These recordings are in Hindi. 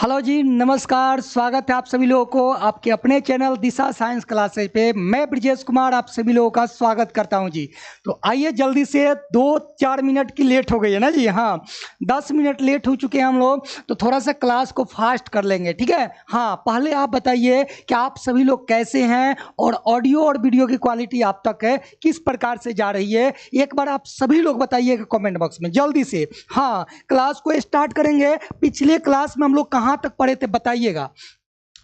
हेलो जी, नमस्कार। स्वागत है आप सभी लोगों को आपके अपने चैनल दिशा साइंस क्लासेज पे। मैं ब्रजेश कुमार आप सभी लोगों का स्वागत करता हूं जी। तो आइए जल्दी से 2-4 मिनट की लेट हो गई है ना जी। हाँ, 10 मिनट लेट हो चुके हैं हम लोग, तो थोड़ा सा क्लास को फास्ट कर लेंगे, ठीक है। हाँ, पहले आप बताइए कि आप सभी लोग कैसे हैं और ऑडियो और वीडियो की क्वालिटी आप तक है किस प्रकार से जा रही है, एक बार आप सभी लोग बताइएगा कमेंट बॉक्स में जल्दी से। हाँ, क्लास को स्टार्ट करेंगे। पिछले क्लास में हम लोग कहाँ तक पढ़े थे बताइएगा,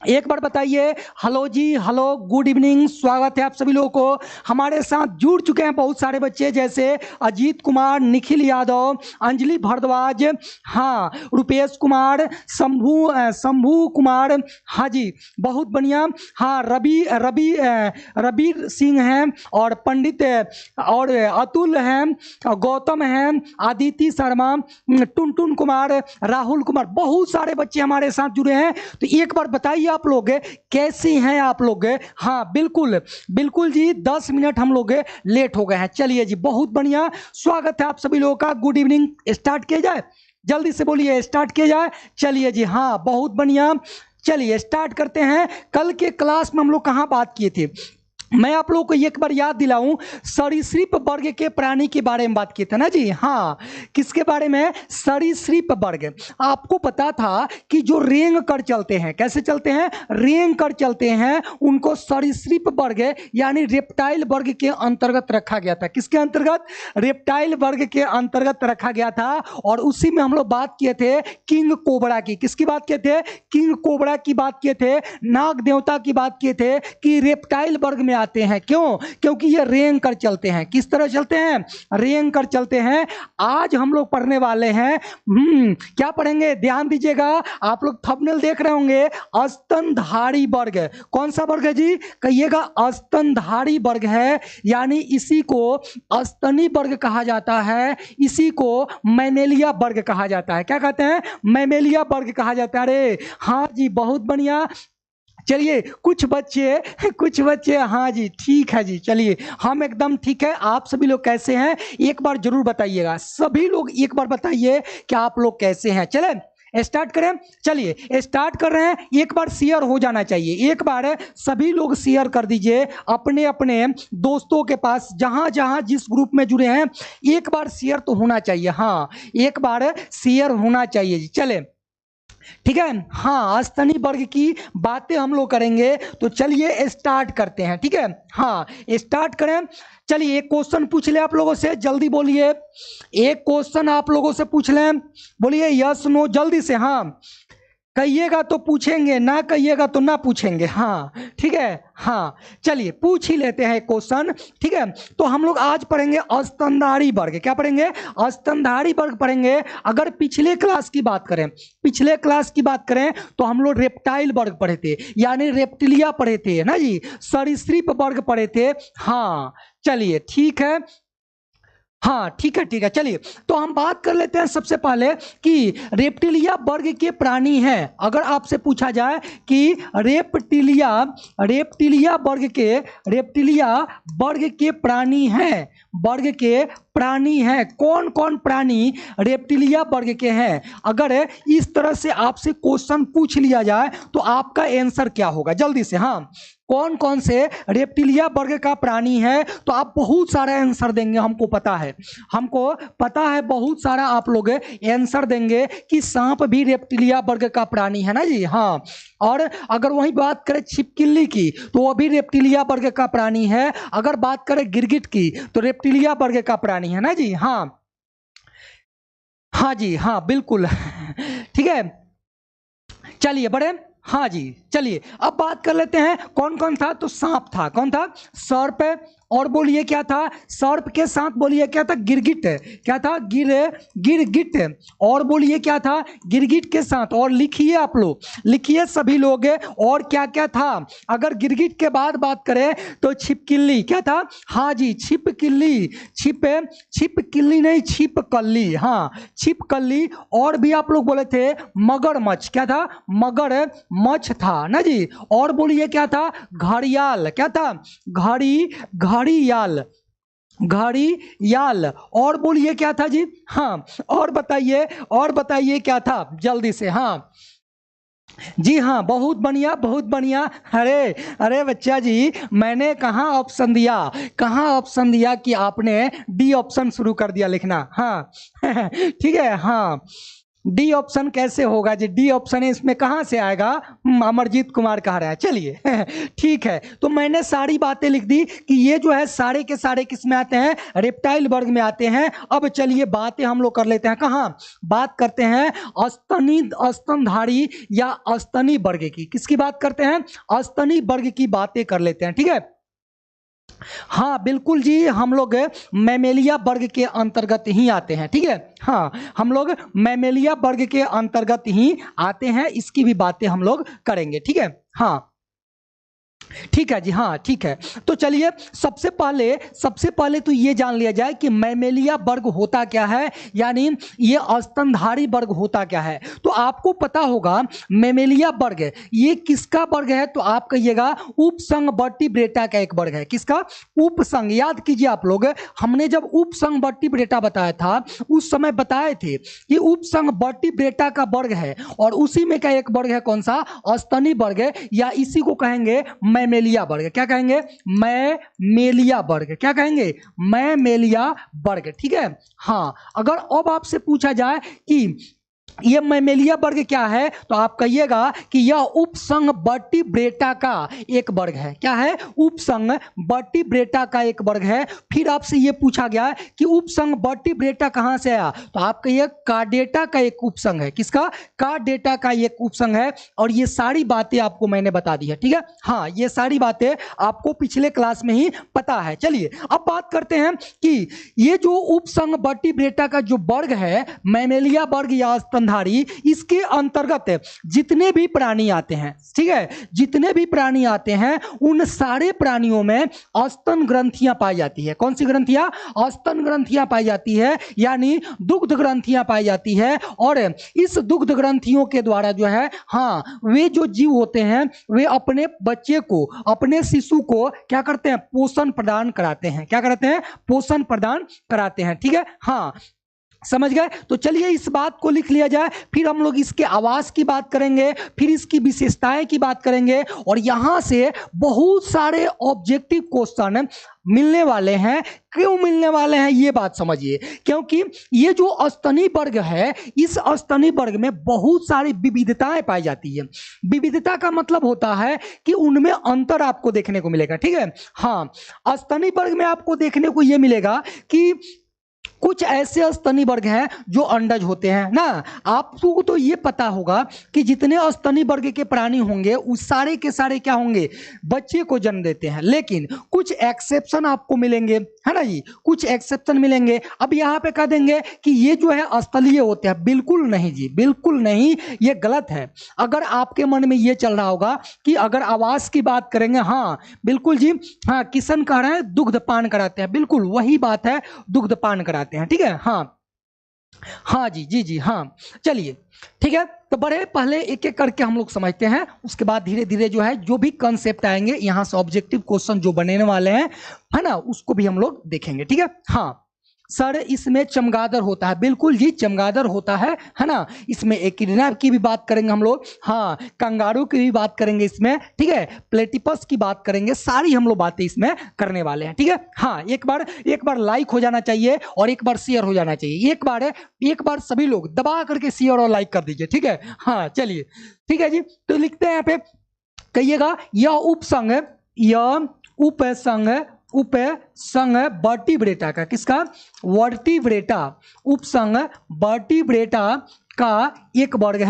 एक बार बताइए। हेलो जी, हेलो, गुड इवनिंग, स्वागत है आप सभी लोगों को। हमारे साथ जुड़ चुके हैं बहुत सारे बच्चे, जैसे अजीत कुमार, निखिल यादव, अंजलि भारद्वाज, हाँ, रुपेश कुमार, शंभू कुमार, हाँ जी, बहुत बढ़िया। हाँ, रवि सिंह हैं, और पंडित और अतुल हैं, गौतम हैं, आदित्य शर्मा, टुनटुन कुमार, राहुल कुमार, बहुत सारे बच्चे हमारे साथ जुड़े हैं। तो एक बार बताइए आप लोग कैसे हैं आप लोग। हाँ, बिल्कुल बिल्कुल जी, 10 मिनट हम लोग लेट हो गए हैं। चलिए जी, बहुत बढ़िया, स्वागत है आप सभी लोगों का। Good evening. स्टार्ट किया जाए, जल्दी से बोलिए, स्टार्ट किया जाए। चलिए जी, हाँ, बहुत बढ़िया। चलिए स्टार्ट करते हैं। कल के क्लास में हम लोग कहाँ बात किए थे, मैं आप लोगों को एक बार याद दिलाऊं, सरीसृप वर्ग के प्राणी के बारे में बात की थी ना जी। हाँ, किसके बारे में? सरीसृप वर्ग। आपको पता था कि जो रेंग कर चलते हैं, कैसे चलते हैं? रेंग कर चलते हैं, उनको सरीसृप वर्ग यानी रेप्टाइल वर्ग के अंतर्गत रखा गया था। किसके अंतर्गत? रेप्टाइल वर्ग के अंतर्गत रखा गया था। और उसी में हम लोग बात किए थे किंग कोबरा की। किसकी बात किए थे? किंग कोबरा की बात किए थे। नाग देवता की बात किए थे कि रेप्टाइल वर्ग में आते हैं। क्यों? क्योंकि ये रेंग कर चलते हैं। किस तरह चलते हैं? रेंग कर चलते हैं। आज हम लोग पढ़ने वाले हैं, क्या पढ़ेंगे? ध्यान दीजिएगा, आप लोग थंबनेल देख रहे होंगे, स्तनधारी वर्ग। कौन सा वर्ग है जी? कहिएगा, स्तनधारी वर्ग है, यानी इसी को स्तनी वर्ग कहा जाता है, इसी को मैमेलिया वर्ग कहा जाता है। क्या कहते हैं? मैमेलिया वर्ग कहा जाता है। अरे हाँ जी, बहुत बढ़िया। चलिए, कुछ बच्चे हाँ जी, ठीक है जी। चलिए, हम एकदम ठीक है। आप सभी लोग कैसे हैं एक बार जरूर बताइएगा। सभी लोग एक बार बताइए कि आप लोग कैसे हैं। चले स्टार्ट करें। चलिए स्टार्ट कर रहे हैं। एक बार शेयर हो जाना चाहिए, एक बार सभी लोग शेयर कर दीजिए अपने अपने दोस्तों के पास, जहां जहां जिस ग्रुप में जुड़े हैं, एक बार शेयर तो होना चाहिए। हाँ, एक बार शेयर होना चाहिए जी। चले, ठीक है। हाँ, स्तनी वर्ग की बातें हम लोग करेंगे, तो चलिए स्टार्ट करते हैं, ठीक है। हाँ, स्टार्ट करें। चलिए, एक क्वेश्चन पूछ ले आप लोगों से, जल्दी बोलिए। एक क्वेश्चन आप लोगों से पूछ लें, बोलिए यस नो जल्दी से। हाँ, कहिएगा तो पूछेंगे, ना कहिएगा तो ना पूछेंगे। हाँ, ठीक है। हाँ, चलिए पूछ ही लेते हैं क्वेश्चन, ठीक है। तो हम लोग आज पढ़ेंगे स्तनधारी वर्ग। क्या पढ़ेंगे? स्तनधारी वर्ग पढ़ेंगे। अगर पिछले क्लास की बात करें, पिछले क्लास की बात करें तो हम लोग रेप्टाइल वर्ग पढ़े थे, यानी रेप्टिलिया पढ़े थे ना जी, सरीसृप वर्ग पढ़े थे। हाँ, चलिए ठीक है। हाँ, ठीक है ठीक है। चलिए, तो हम बात कर लेते हैं सबसे पहले कि रेप्टिलिया वर्ग के प्राणी हैं। अगर आपसे पूछा जाए कि रेप्टिलिया रेप्टिलिया वर्ग के रेप्टिलिया वर्ग के प्राणी हैं, वर्ग के प्राणी हैं, कौन कौन प्राणी रेप्टिलिया वर्ग के हैं, अगर इस तरह से आपसे क्वेश्चन पूछ लिया जाए तो आपका आंसर क्या होगा? जल्दी से। हाँ, कौन कौन से रेप्टिलिया वर्ग का प्राणी है, तो आप बहुत सारा आंसर देंगे। हमको पता है बहुत सारा आप लोग आंसर देंगे कि सांप भी रेप्टिलिया वर्ग का प्राणी है ना जी। हाँ, और अगर वही बात करें छिपकली की, तो वो भी रेप्टिलिया वर्ग का प्राणी है। अगर बात करें गिरगिट की, तो रेप्टिलिया वर्ग का प्राणी है ना जी। हाँ, हाँ जी, हाँ बिल्कुल ठीक है। चलिए बड़े, हाँ जी, चलिए अब बात कर लेते हैं कौन कौन था। तो सांप था, कौन था? सर्प। और बोलिए क्या था? सर्प के साथ बोलिए क्या था? गिरगिट। क्या था? गिरगिट। और बोलिए क्या था? गिरगिट के साथ। और लिखिए, आप लोग लिखिए सभी लोग, और क्या क्या था। अगर गिरगिट के बाद बात करें तो छिपकली। क्या था? हाँ जी, छिपकली। छिपकली नहीं, छिपकली। हाँ, छिपकली। और भी आप लोग बोले थे मगरमच्छ। क्या था? मगरमच्छ था ना जी। और बोलिए क्या था? घड़ियाल। क्या था? घड़ियाल। घड़ियाल। और बोलिए क्या था जी? हाँ, और बताइए क्या था जल्दी से। हाँ, जी हाँ, बहुत बढ़िया, बहुत बढ़िया। अरे अरे बच्चा जी, मैंने कहाँ ऑप्शन दिया, कहाँ ऑप्शन दिया कि आपने डी ऑप्शन शुरू कर दिया लिखना। हाँ ठीक है। हाँ, डी ऑप्शन कैसे होगा जी? डी ऑप्शन है इसमें, कहाँ से आएगा? अमरजीत कुमार कह रहा है। चलिए ठीक है, तो मैंने सारी बातें लिख दी कि ये जो है सारे के सारे किस में आते हैं? रेप्टाइल वर्ग में आते हैं। अब चलिए बातें हम लोग कर लेते हैं। कहाँ बात करते हैं? स्तनी, स्तनधारी या स्तनी वर्ग की। किसकी बात करते हैं? स्तनी वर्ग की बातें कर लेते हैं। ठीक है, हाँ बिल्कुल जी, हम लोग मैमेलिया वर्ग के अंतर्गत ही आते हैं। ठीक है, हाँ हम लोग मैमेलिया वर्ग के अंतर्गत ही आते हैं, इसकी भी बातें हम लोग करेंगे। ठीक है, हाँ ठीक है जी, हाँ ठीक है। तो चलिए सबसे पहले तो ये जान लिया जाए कि मैमेलिया वर्ग होता क्या है, यानी ये स्तनधारी वर्ग होता क्या है। तो आपको पता होगा मैमेलिया वर्ग ये किसका वर्ग है? तो आप कहिएगा उपसंग वर्टिब्रेटा का एक वर्ग है। किसका? उपसंग। याद कीजिए आप लोग, हमने जब उपसंग वर्टिब्रेटा बताया था उस समय बताए थे कि उपसंग वर्टिब्रेटा का वर्ग है, और उसी में का एक वर्ग है कौन सा? स्तनी वर्ग, या इसी को कहेंगे मैमेलिया वर्ग। क्या कहेंगे? मैमेलिया वर्ग। क्या कहेंगे? मैमेलिया वर्ग। ठीक है, हाँ अगर अब आपसे पूछा जाए कि ये मैमेलिया वर्ग क्या है, तो आप कहिएगा कि यह उपसंग वर्टिब्रेटा का एक वर्ग है। क्या है? उपसंग वर्टिब्रेटा का एक वर्ग है। फिर आपसे यह पूछा गया कि उपसंग वर्टिब्रेटा कहां से आया, तो आप कहिए कार्डेटा का एक उपसंग है। किसका? कार्डेटा का एक उपसंग है। और ये सारी बातें आपको मैंने बता दी है। ठीक है, हाँ ये सारी बातें आपको पिछले क्लास में ही पता है। चलिए अब बात करते हैं कि ये जो उपसंग वर्टिब्रेटा का जो वर्ग है, मैमेलिया वर्ग या स्तनधारी, इसके अंतर्गत जितने भी प्राणी आते हैं, ठीक है, जितने भी प्राणी आते हैं उन सारे प्राणियों में स्तन ग्रंथियां पाई जाती है। कौन सी ग्रंथियां? स्तन ग्रंथियां पाई जाती है, यानी दुग्ध ग्रंथियां पाई जाती है। और इस दुग्ध ग्रंथियों के द्वारा जो है, हाँ वे जो जीव होते हैं वे अपने बच्चे को, अपने शिशु को क्या करते हैं? पोषण प्रदान कराते हैं। क्या कराते हैं? पोषण प्रदान कराते हैं। ठीक है, हाँ समझ गए। तो चलिए इस बात को लिख लिया जाए, फिर हम लोग इसके आवास की बात करेंगे, फिर इसकी विशेषताएं की बात करेंगे, और यहां से बहुत सारे ऑब्जेक्टिव क्वेश्चन मिलने वाले हैं। क्यों मिलने वाले हैं ये बात समझिए, क्योंकि ये जो स्तनी वर्ग है, इस स्तनी वर्ग में बहुत सारी विविधताएं पाई जाती है। विविधता का मतलब होता है कि उनमें अंतर आपको देखने को मिलेगा। ठीक है, हाँ स्तनी वर्ग में आपको देखने को यह मिलेगा कि कुछ ऐसे स्तनी वर्ग हैं जो अंडज होते हैं ना। आपको तो ये पता होगा कि जितने स्तनी वर्ग के प्राणी होंगे उस सारे के सारे क्या होंगे? बच्चे को जन्म देते हैं। लेकिन कुछ एक्सेप्शन आपको मिलेंगे, है ना जी, कुछ एक्सेप्शन मिलेंगे। अब यहाँ पे कह देंगे कि ये जो है स्थलीय होते हैं। बिल्कुल नहीं जी, बिल्कुल नहीं, ये गलत है। अगर आपके मन में ये चल रहा होगा कि अगर आवास की बात करेंगे, हाँ बिल्कुल जी, हाँ किशन कह रहे हैं दुग्ध पान कराते हैं, बिल्कुल वही बात है, दुग्ध पान कराते हैं। ठीक है, हाँ हाँ जी, जी जी, हाँ चलिए ठीक है। तो बड़े पहले एक एक करके हम लोग समझते हैं, उसके बाद धीरे धीरे जो है जो भी कंसेप्ट आएंगे यहां से ऑब्जेक्टिव क्वेश्चन जो बनने वाले हैं, है ना, उसको भी हम लोग देखेंगे। ठीक है, हाँ सर इसमें चमगादड़ होता है। बिल्कुल जी, चमगादड़ होता है ना। इसमें एकिडना की भी बात करेंगे हम लोग, हाँ कंगारू की भी बात करेंगे इसमें। ठीक है, प्लेटिपस की बात करेंगे, सारी हम लोग बातें इसमें करने वाले हैं। ठीक है, हाँ एक बार लाइक हो जाना चाहिए और एक बार शेयर हो जाना चाहिए। एक बार सभी लोग दबा करके शेयर और लाइक कर दीजिए। ठीक है, हाँ चलिए ठीक है जी। तो लिखते हैं यहाँ पे, कहिएगा यह उपसंग, यह उपसंग वर्टिब्रेटा का, किसका? वर्टिब्रेटा, उपसंग वर्टिब्रेटा का एक वर्ग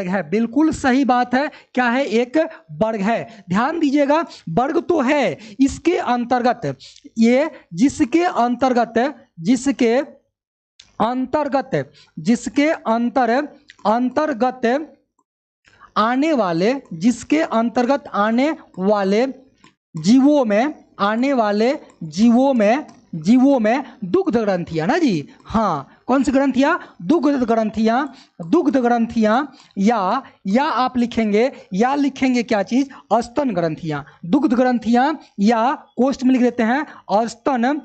है, बिल्कुल सही बात है। क्या है? एक वर्ग है। ध्यान दीजिएगा, वर्ग तो है, इसके अंतर्गत ये जिसके अंतर्गत आने वाले जीवों में दुग्ध ग्रंथियां ना जी, हाँ कौन सी ग्रंथियां? दुग्ध ग्रंथियां या आप लिखेंगे क्या चीज? स्तन ग्रंथियां, दुग्ध ग्रंथियां, या कोष्ठ में लिख देते हैं स्तन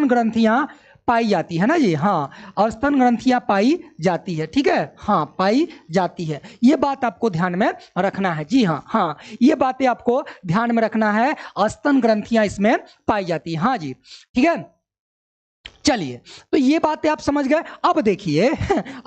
ग्रंथियां पाई जाती है ना जी। हाँ, स्तन ग्रंथियां पाई जाती है, ठीक है, हाँ पाई जाती है। ये बात आपको ध्यान में रखना है जी। हाँ हाँ, ये बातें आपको ध्यान में रखना है, स्तन ग्रंथियां इसमें पाई जाती है। हाँ जी, ठीक है। चलिए, तो ये बातें आप समझ गए। अब देखिए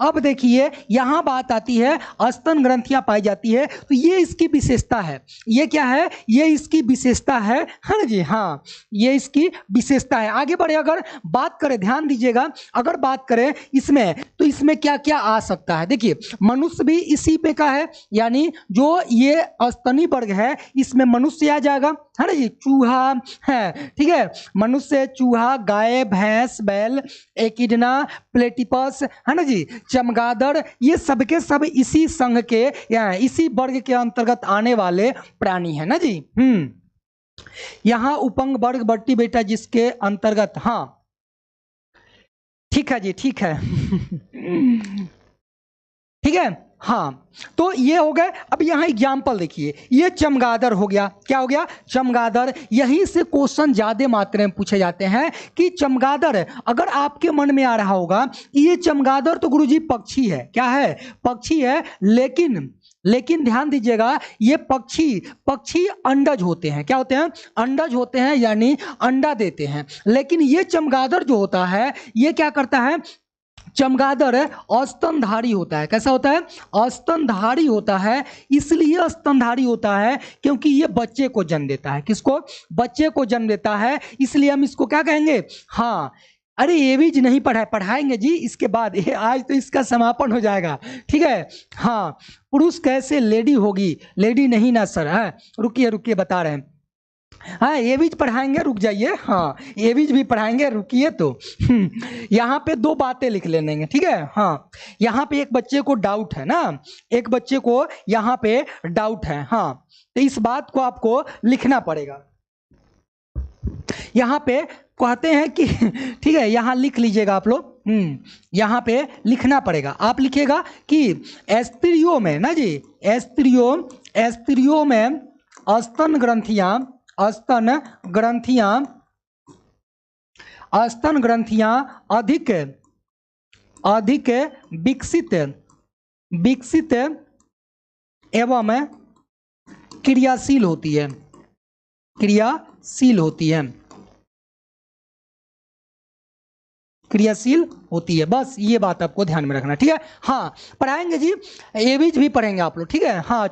अब देखिए यहां बात आती है स्तन ग्रंथियां पाई जाती है, तो ये इसकी विशेषता है। ये क्या है? ये इसकी विशेषता है ना जी। हाँ, ये इसकी विशेषता है। आगे बढ़े, अगर बात करें, ध्यान दीजिएगा, अगर बात करें इसमें, तो इसमें क्या क्या आ सकता है। देखिए, मनुष्य भी इसी पे का है, यानी जो ये स्तनी वर्ग है इसमें मनुष्य आ जाएगा, है ना जी। चूहा है, ठीक है, मनुष्य, चूहा, गाय, भैंस, बैल, एकिडना, प्लेटिपस, है ना जी, चमगादड़, ये सबके सब इसी संघ के या इसी वर्ग के अंतर्गत आने वाले प्राणी है ना जी। यहां उपंग वर्ग बट्टी बेटा जिसके अंतर्गत, हाँ ठीक है जी, ठीक है ठीक है। हाँ, तो ये हो गए। अब यहां एग्जाम्पल देखिए, ये चमगादड़ हो गया। क्या हो गया? चमगादड़। यहीं से क्वेश्चन ज्यादा मात्रा में पूछे जाते हैं कि चमगादड़, अगर आपके मन में आ रहा होगा कि ये चमगादड़ तो गुरुजी पक्षी है, क्या है? पक्षी है, लेकिन ध्यान दीजिएगा, ये पक्षी अंडज होते हैं। क्या होते हैं? अंडज होते हैं, यानी अंडा देते हैं। लेकिन ये चमगादड़ जो होता है, ये क्या करता है? चमगादड़ स्तनधारी होता है। कैसा होता है? स्तनधारी होता है। इसलिए स्तनधारी होता है क्योंकि ये बच्चे को जन्म देता है। किसको? बच्चे को जन्म देता है। इसलिए हम इसको क्या कहेंगे? हाँ, अरे ये भी नहीं पढ़ाएंगे जी इसके बाद, ये आज तो इसका समापन हो जाएगा, ठीक है। हाँ, पुरुष कैसे लेडी होगी? लेडी नहीं ना सर, है, रुकिए बता रहे हैं। हाँ, ये भी पढ़ाएंगे, रुक जाइए। हाँ, ये भी पढ़ाएंगे, रुकिए। तो यहाँ पे दो बातें लिख लेंगे, ठीक है। हाँ, यहाँ पे एक बच्चे को डाउट है ना, एक बच्चे को यहाँ पे डाउट है। हाँ, तो इस बात को आपको लिखना पड़ेगा। यहाँ पे कहते हैं कि ठीक है, यहाँ लिख लीजिएगा आप लोग। यहाँ पे लिखना पड़ेगा। आप लिखिएगा कि स्त्रियों में ना जी, स्त्रियों में स्तन ग्रंथियां अधिक विकसित एवं क्रियाशील होती है। बस ये बात आपको ध्यान में रखना, ठीक है। हाँ, पढ़ाएंगे जी, ये भी पढ़ेंगे आप लोग, ठीक है। हाँ,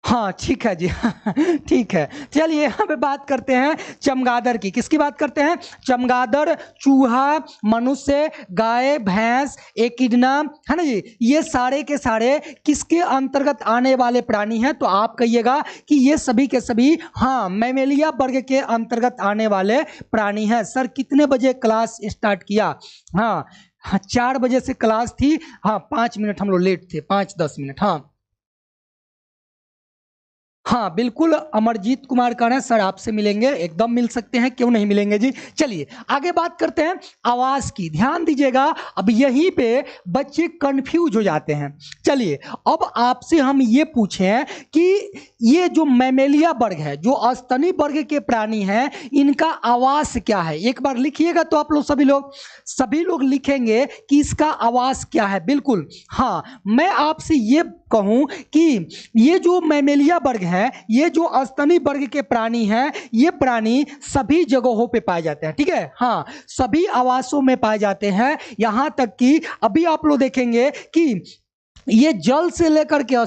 हाँ ठीक है जी ठीक है। चलिए, यहाँ पे बात करते हैं चमगादड़ की। किसकी बात करते हैं? चमगादड़, चूहा, मनुष्य, गाय, भैंस, एकिडना, है ना जी, ये सारे के सारे किसके अंतर्गत आने वाले प्राणी हैं? तो आप कहिएगा कि ये सभी के सभी, हाँ, मैमेलिया वर्ग के अंतर्गत आने वाले प्राणी हैं। सर कितने बजे क्लास स्टार्ट किया? हाँ, 4 बजे से क्लास थी। हाँ, 5 मिनट हम लोग लेट थे, 5-10 मिनट। हाँ बिल्कुल, अमरजीत कुमार कह रहे हैं सर आपसे मिलेंगे। एकदम मिल सकते हैं, क्यों नहीं मिलेंगे जी। चलिए आगे बात करते हैं आवाज की। ध्यान दीजिएगा, अब यहीं पे बच्चे कंफ्यूज हो जाते हैं। चलिए, अब आपसे हम ये पूछें कि ये जो मैमेलिया वर्ग है, जो स्तनी वर्ग के प्राणी हैं, इनका आवास क्या है? एक बार लिखिएगा तो आप लोग सभी लोग लिखेंगे कि इसका आवास क्या है। बिल्कुल, हाँ, मैं आपसे ये कहूं कि ये जो मैमेलिया वर्ग है, ये जो स्तनी वर्ग के प्राणी हैं, ये प्राणी सभी जगहों पे पाए जाते हैं, ठीक है। हाँ, सभी आवासों में पाए जाते हैं। यहां तक कि अभी आप लोग देखेंगे कि ये जल से लेकर के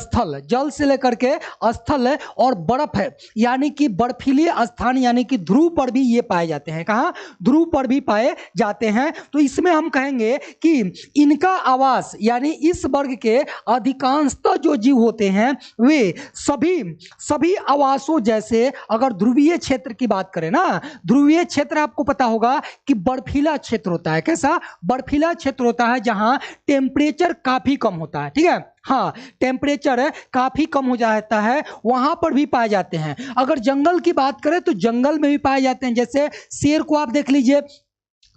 स्थल और बर्फ है, यानी कि बर्फीले स्थान, यानी कि ध्रुव पर भी ये पाए जाते हैं। कहाँ? ध्रुव पर भी पाए जाते हैं। तो इसमें हम कहेंगे कि इनका आवास, यानी इस वर्ग के अधिकांशतः जो जीव होते हैं वे सभी आवासों जैसे, अगर ध्रुवीय क्षेत्र की बात करें ना, ध्रुवीय क्षेत्र आपको पता होगा कि बर्फीला क्षेत्र होता है। कैसा? बर्फीला क्षेत्र होता है जहां टेम्परेचर काफी कम होता है, ठीक है। हाँ, टेम्परेचर काफी कम हो जाता है, वहां पर भी पाए जाते हैं। अगर जंगल की बात करें तो जंगल में भी पाए जाते हैं। जैसे शेर को आप देख लीजिए,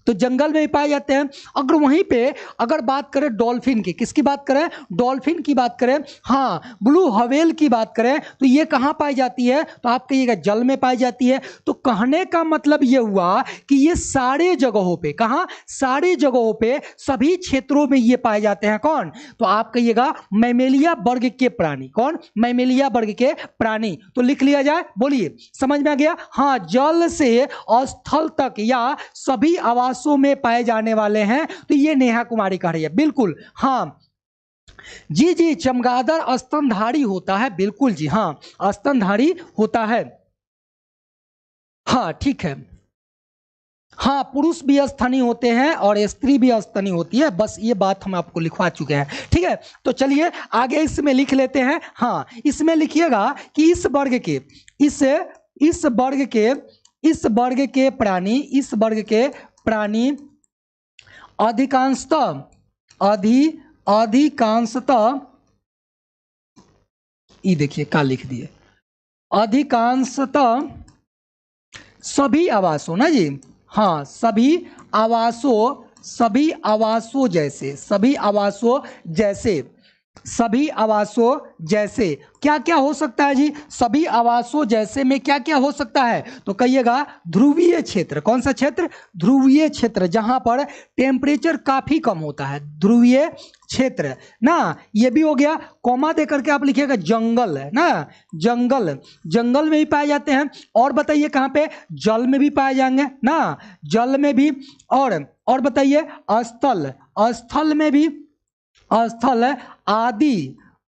तो जंगल में ही पाए जाते हैं। अगर वहीं पे अगर बात करें डॉल्फिन की, किसकी बात करें, डॉल्फिन की बात करें, हाँ ब्लू व्हेल की बात करें, तो ये कहाँ पाई जाती है, तो आप कहिएगा जल में पाई जाती है। तो कहने का मतलब ये हुआ कि ये सारे जगहों पे, कहाँ, सारे जगहों पे, सभी क्षेत्रों में ये पाए जाते हैं। कौन, तो आप कहिएगा मैमेलिया वर्ग के प्राणी। कौन, मैमेलिया वर्ग के प्राणी। तो लिख लिया जाए, बोलिए समझ में आ गया। हाँ, जल से स्थल तक या सभी आवासों में पाए जाने वाले हैं। तो ये नेहा कुमारी कह रही है, बिल्कुल हाँ जी जी। चमगादड़ स्तनधारी होता है, बिल्कुल जी हाँ, स्तनधारी होता है। हाँ ठीक है, हाँ पुरुष भी स्तनी होते हैं और स्त्री भी स्तनी होती है, बस ये बात हम आपको लिखवा चुके हैं। ठीक है, तो चलिए आगे इसमें लिख लेते हैं। हाँ, इसमें लिखिएगा कि इस वर्ग के, इस वर्ग के प्राणी अधिकांशतः ये देखिए क्या लिख दिए, अधिकांशतः सभी आवासों ना जी, हाँ सभी आवासों जैसे क्या क्या हो सकता है जी, सभी आवासों जैसे में क्या क्या हो सकता है, तो कहिएगा ध्रुवीय क्षेत्र। कौन सा क्षेत्र, ध्रुवीय क्षेत्र, जहां पर टेम्परेचर काफी कम होता है, ध्रुवीय क्षेत्र ना। ये भी हो गया, कॉमा दे करके आप लिखिएगा जंगल है ना, जंगल में भी पाए जाते हैं। और बताइए कहां पे, जल में भी पाए जाएंगे ना, जल में भी। और बताइए स्थल में भी, स्थल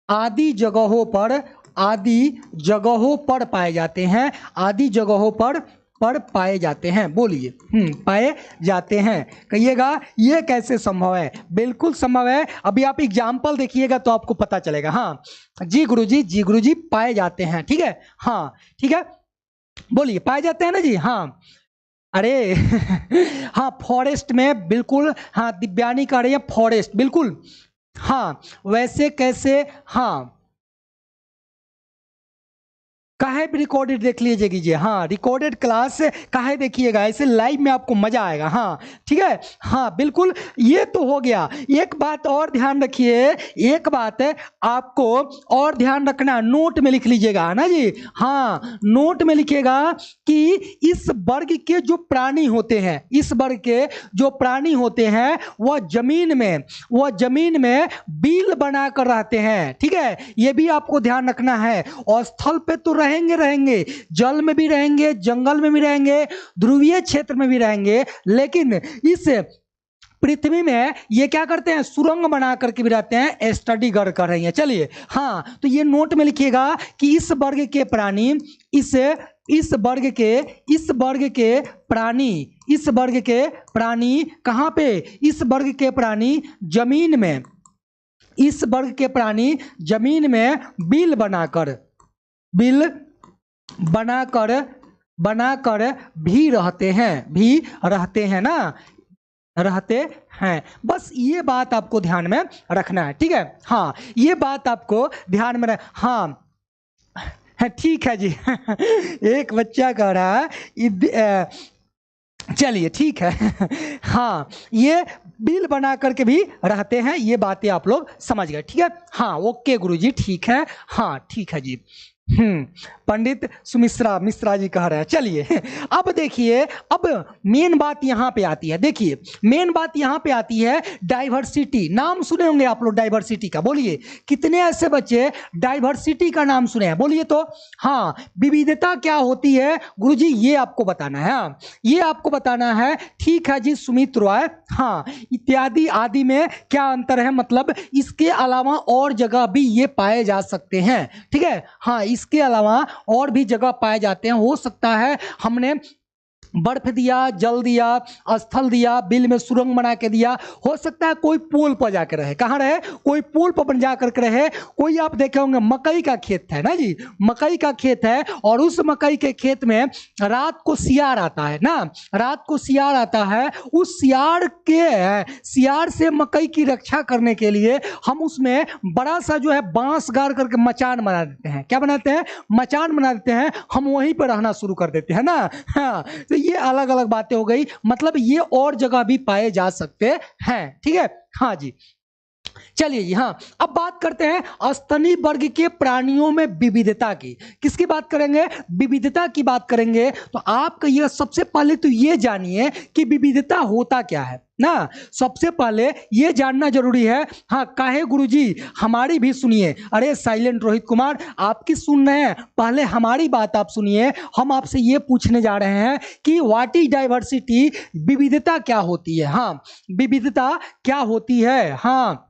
आदि जगहों पर पाए जाते हैं, आदि जगहों पर पाए जाते हैं। बोलिए पाए जाते हैं, कहिएगा ये कैसे संभव है, बिल्कुल संभव है। अभी आप एग्जाम्पल देखिएगा तो आपको पता चलेगा। हाँ जी गुरुजी पाए जाते हैं। ठीक है, हाँ ठीक है, बोलिए पाए जाते हैं ना जी। हाँ अरे हाँ फॉरेस्ट में, बिल्कुल हाँ, दिव्यानी कह रही है फॉरेस्ट, बिल्कुल हाँ। वैसे कैसे, हाँ काहे भी रिकॉर्डेड देख लीजिए, हाँ रिकॉर्डेड क्लास काहे देखिएगा, ऐसे लाइव में आपको मजा आएगा। हाँ ठीक है, हाँ बिल्कुल, ये तो हो गया। एक बात और ध्यान रखिए, एक बात आपको और ध्यान रखना, नोट में लिख लीजिएगा ना जी। हाँ नोट में लिखिएगा कि इस वर्ग के जो प्राणी होते हैं, इस वर्ग के जो प्राणी होते हैं वह जमीन में बिल बनाकर रहते हैं। ठीक है, ये भी आपको ध्यान रखना है। और स्थल पे तो रहेंगे, जल में भी रहेंगे, जंगल में भी रहेंगे, ध्रुवीय क्षेत्र में भी रहेंगे, लेकिन इस पृथ्वी में ये क्या करते हैं, सुरंग बना करके भी रहते हैं, स्टडी कर रही हैं। चलिए हाँ, तो ये नोट में लिखिएगा कि इस वर्ग के प्राणी, इस वर्ग के प्राणी कहाँ पे, इस वर्ग के प्राणी जमीन में, इस वर्ग के प्राणी जमीन में बिल बनाकर भी रहते हैं ना, रहते हैं। बस ये बात आपको ध्यान में रखना है। ठीक है, हाँ ये बात आपको ध्यान में हाँ ठीक है जी एक बच्चा कह रहा है चलिए ठीक है हाँ ये बिल बना करके भी रहते हैं, ये बातें आप लोग समझ गए। ठीक है, हाँ ओके गुरुजी, ठीक है, हाँ ठीक है जी। पंडित मिश्रा जी कह रहे हैं। चलिए अब देखिए, अब मेन बात यहां पे आती है, देखिए मेन बात यहां पे आती है डाइवर्सिटी। नाम सुने होंगे आप लोग डाइवर्सिटी का, बोलिए कितने ऐसे बच्चे डाइवर्सिटी का नाम सुने हैं, बोलिए तो। हाँ विविधता क्या होती है गुरुजी, ये आपको बताना है। हाँ ये आपको बताना है, ठीक है जी सुमित रॉय। हाँ इत्यादि आदि में क्या अंतर है, मतलब इसके अलावा और जगह भी ये पाए जा सकते हैं। ठीक है, हाँ इसके अलावा और भी जगह पाए जाते हैं। हो सकता है हमने बर्फ दिया, जल दिया, स्थल दिया, बिल में सुरंग बना के दिया, हो सकता है कोई पुल पर जाकर रहे, कहाँ रहे, कोई पुल पर जाकर के रहे। कोई आप देखे होंगे मकई का खेत है ना जी, मकई का खेत है और उस मकई के खेत में रात को सियार आता है ना, रात को सियार आता है। उस सियार से मकई की रक्षा करने के लिए हम उसमें बड़ा सा जो है बांस गाड़ करके मचान बना देते हैं। क्या बनाते हैं, मचान बना देते हैं, हम वहीं पर रहना शुरू कर देते हैं ना। हाँ तो ये अलग अलग बातें हो गई, मतलब ये और जगह भी पाए जा सकते हैं। ठीक है, हाँ जी। चलिए जी, हाँ, अब बात करते हैं स्तनी वर्ग के प्राणियों में विविधता की। किसकी बात करेंगे? विविधता की बात करेंगे। तो आप कहिए, सबसे पहले तो ये जानिए कि विविधता होता क्या है ना। सबसे पहले ये जानना जरूरी है। हाँ, काहे गुरुजी, हमारी भी सुनिए। अरे साइलेंट रोहित कुमार, आपकी सुन रहे हैं, पहले हमारी बात आप सुनिए। हम आपसे ये पूछने जा रहे हैं कि व्हाट इज डाइवर्सिटी, विविधता क्या होती है। हाँ, विविधता क्या होती है। हाँ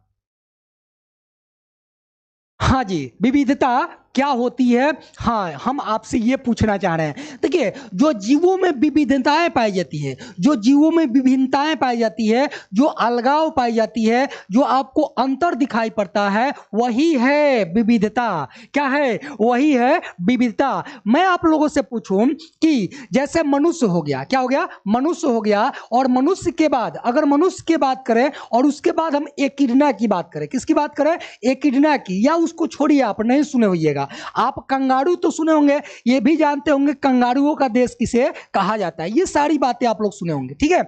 हाँ जी, विविधता क्या होती है। हाँ, हम आपसे ये पूछना चाह रहे हैं। देखिए, जो जीवों में विविधताएं पाई जाती है, जो जीवों में विभिन्नताएं पाई जाती है, जो अलगाव पाई जाती है, जो आपको अंतर दिखाई पड़ता है, वही है विविधता। क्या है? वही है विविधता। मैं आप लोगों से पूछूं कि जैसे मनुष्य हो गया, क्या हो गया? मनुष्य हो गया। और मनुष्य के बाद, अगर मनुष्य की बात करें और उसके बाद हम एकिडना की बात करें, किसकी बात करें? एकिडना की। या उसको छोड़िए, आप नहीं सुने होइएगा, आप कंगारू तो सुने होंगे, ये भी जानते होंगे कंगारुओं का देश किसे कहा जाता है। ये सारी बातें आप लोग सुने होंगे। ठीक है,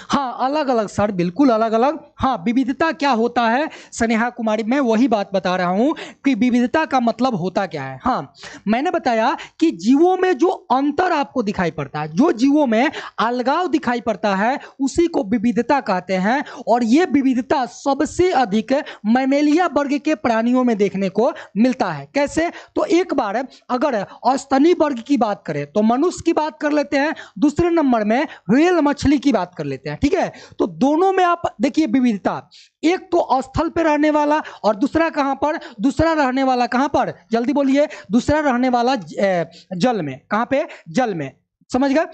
हाँ, अलग अलग सर, बिल्कुल अलग अलग। हाँ, विविधता क्या होता है स्नेहा कुमारी, मैं वही बात बता रहा हूं कि विविधता का मतलब होता क्या है। हाँ, मैंने बताया कि जीवों में जो अंतर आपको दिखाई पड़ता है, जो जीवों में अलगाव दिखाई पड़ता है, उसी को विविधता कहते हैं। और ये विविधता सबसे अधिक मैमेलिया वर्ग के प्राणियों में देखने को मिलता है। कैसे? तो एक बार अगर स्तनी वर्ग की बात करें तो मनुष्य की बात कर लेते हैं, दूसरे नंबर में व्हेल मछली की बात कर लेते हैं। ठीक है, तो दोनों में आप देखिए विविधता, एक तो स्थल पे रहने वाला और दूसरा कहां पर? दूसरा रहने वाला कहां पर? जल्दी बोलिए। दूसरा रहने वाला जल में। कहां पे? जल में। समझ गए?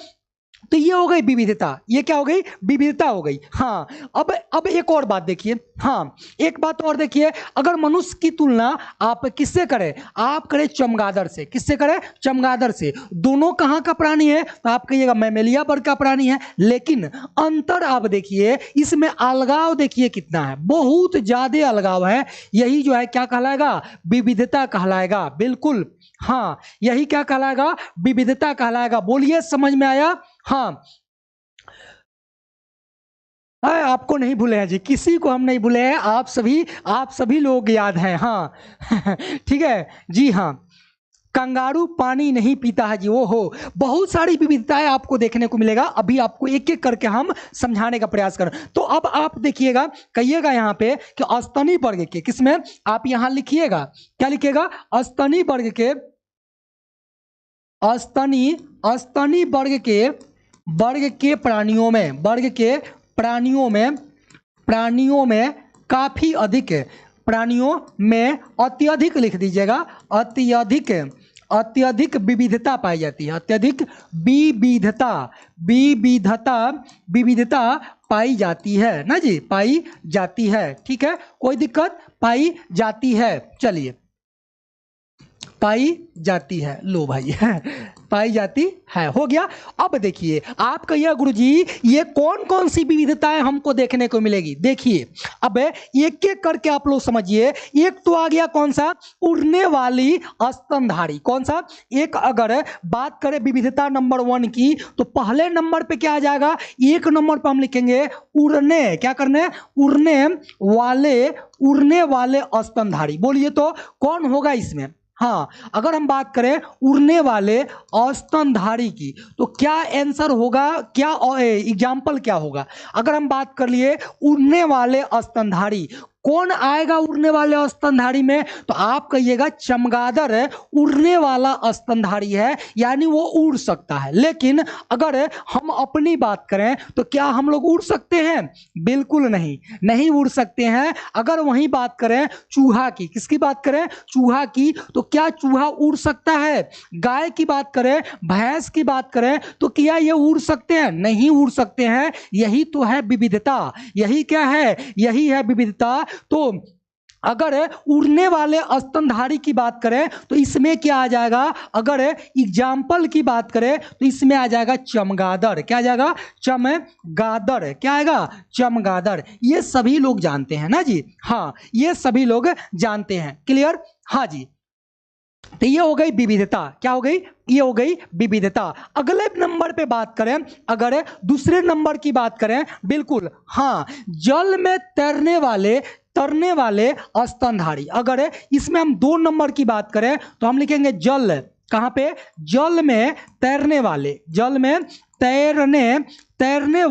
तो ये हो गई विविधता। ये क्या हो गई? विविधता हो गई। हाँ, अब एक और बात देखिए। हाँ, एक बात और देखिए, अगर मनुष्य की तुलना आप किससे करें? आप करें चमगादड़ से। किससे करें? चमगादड़ से। दोनों कहाँ का प्राणी है? तो आप कहिएगा मैमेलिया वर्ग का प्राणी है। लेकिन अंतर आप देखिए, इसमें अलगाव देखिए कितना है, बहुत ज्यादा अलगाव है। यही जो है क्या कहलाएगा? विविधता कहलाएगा। बिल्कुल, हाँ, यही क्या कहलाएगा? विविधता कहलाएगा। बोलिए, समझ में आया? हाँ, आपको नहीं भूले हैं जी, किसी को हम नहीं भूले हैं। आप सभी लोग याद हैं। हाँ ठीक है जी। हाँ, कंगारू पानी नहीं पीता है जी। वो हो, बहुत सारी विविधताएं आपको देखने को मिलेगा। अभी आपको एक एक करके हम समझाने का प्रयास करें। तो अब आप देखिएगा, कहिएगा यहाँ पे कि स्तनी वर्ग के, किसमें? आप यहाँ लिखिएगा, क्या लिखिएगा? स्तनी वर्ग के, स्तनी वर्ग के प्राणियों में, प्राणियों में काफी अधिक, प्राणियों में अत्यधिक लिख दीजिएगा, अत्यधिक विविधता पाई जाती है। अत्यधिक विविधता पाई जाती है ना जी, पाई जाती है। ठीक है, कोई दिक्कत? पाई जाती है। चलिए, पाई जाती है, लो भाई पाई जाती है, हो गया। अब देखिए, आप कहिए गुरुजी ये कौन कौन सी विविधताएं हमको देखने को मिलेगी। देखिए, अब एक एक करके आप लोग समझिए। एक तो आ गया कौन सा? उड़ने वाली स्तनधारी। कौन सा? एक अगर बात करें विविधता नंबर 1 की, तो पहले नंबर पे क्या आ जाएगा? एक नंबर पर हम लिखेंगे उड़ने, क्या करने? उड़ने वाले स्तनधारी। बोलिए तो कौन होगा इसमें? हाँ, अगर हम बात करें उड़ने वाले स्तनधारी की, तो क्या आंसर होगा? क्या एग्जाम्पल क्या होगा? अगर हम बात कर लिए उड़ने वाले स्तनधारी, कौन आएगा उड़ने वाले स्तनधारी में? तो आप कहिएगा चमगादड़ उड़ने वाला स्तनधारी है, यानी वो उड़ सकता है। लेकिन अगर हम अपनी बात करें तो क्या हम लोग उड़ सकते हैं? बिल्कुल नहीं, नहीं उड़ सकते हैं। अगर वही बात करें चूहा की, किसकी बात करें? चूहा की, तो क्या चूहा उड़ सकता है? गाय की बात करें, भैंस की बात करें, तो क्या ये उड़ सकते हैं? नहीं उड़ सकते हैं। यही तो है विविधता। यही क्या है? यही है विविधता। तो अगर उड़ने वाले स्तनधारी की बात करें तो इसमें क्या आ जाएगा? अगर एग्जाम्पल की बात करें तो इसमें आ जाएगा चमगादड़। क्या आ जाएगा? चमगादड़। क्या आएगा? चमगादड़। ये सभी लोग जानते हैं ना जी। हाँ, ये सभी लोग जानते हैं। क्लियर? हाँ जी। तो ये हो गई विविधता, क्या हो गई, ये हो गई विविधता। अगले नंबर पे बात करें, अगर दूसरे नंबर की बात करें, बिल्कुल हाँ, जल में तरने वाले स्तनधारी। अगर इसमें हम 2 नंबर की बात करें तो हम लिखेंगे जल, कहां पे, जल में तैरने वाले, जल में तैरने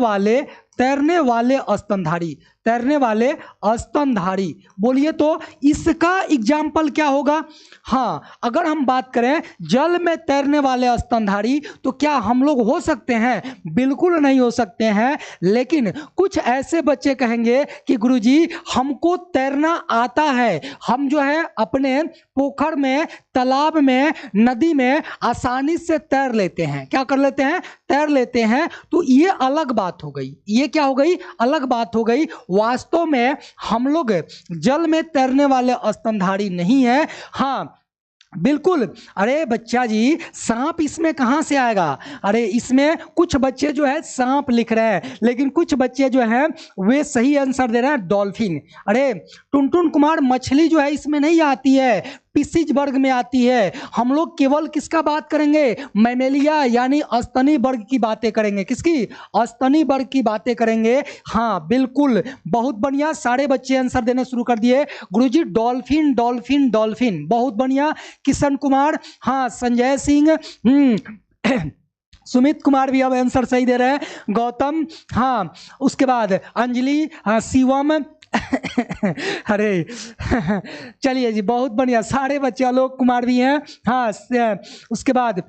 वाले स्तनधारी, तैरने वाले स्तनधारी। बोलिए तो इसका एग्जाम्पल क्या होगा। हाँ, अगर हम बात करें जल में तैरने वाले स्तनधारी तो क्या हम लोग हो सकते हैं, बिल्कुल नहीं हो सकते हैं। लेकिन कुछ ऐसे बच्चे कहेंगे कि गुरुजी हमको तैरना आता है, हम जो है अपने पोखर में, तालाब में, नदी में आसानी से तैर लेते हैं, क्या कर लेते हैं, तैर लेते हैं। तो ये अलग बात हो गई, ये क्या हो गई, अलग बात हो गई। वास्तव में हम लोग जल में तैरने वाले स्तनधारी नहीं है। हाँ बिल्कुल, अरे बच्चा जी सांप इसमें कहाँ से आएगा। अरे इसमें कुछ बच्चे जो है सांप लिख रहे हैं, लेकिन कुछ बच्चे जो हैं वे सही आंसर दे रहे हैं डॉल्फिन। अरे टुनटुन कुमार मछली जो है इसमें नहीं आती है, पिसिज वर्ग में आती है। हम लोग केवल किसका बात करेंगे, मैमेलिया यानी स्तनी वर्ग की बातें करेंगे, किसकी, स्तनी वर्ग की बातें करेंगे। हाँ बिल्कुल, बहुत बढ़िया, सारे बच्चे आंसर देने शुरू कर दिए। गुरुजी डॉल्फिन डॉल्फिन डॉल्फिन, बहुत बढ़िया। किशन कुमार, हाँ संजय सिंह, सुमित कुमार भी अब आंसर सही दे रहे हैं। गौतम, हाँ उसके बाद अंजलि, हाँ शिवम, अरे चलिए जी बहुत बढ़िया, सारे बच्चे, आलोक कुमार भी हैं। हाँ उसके बाद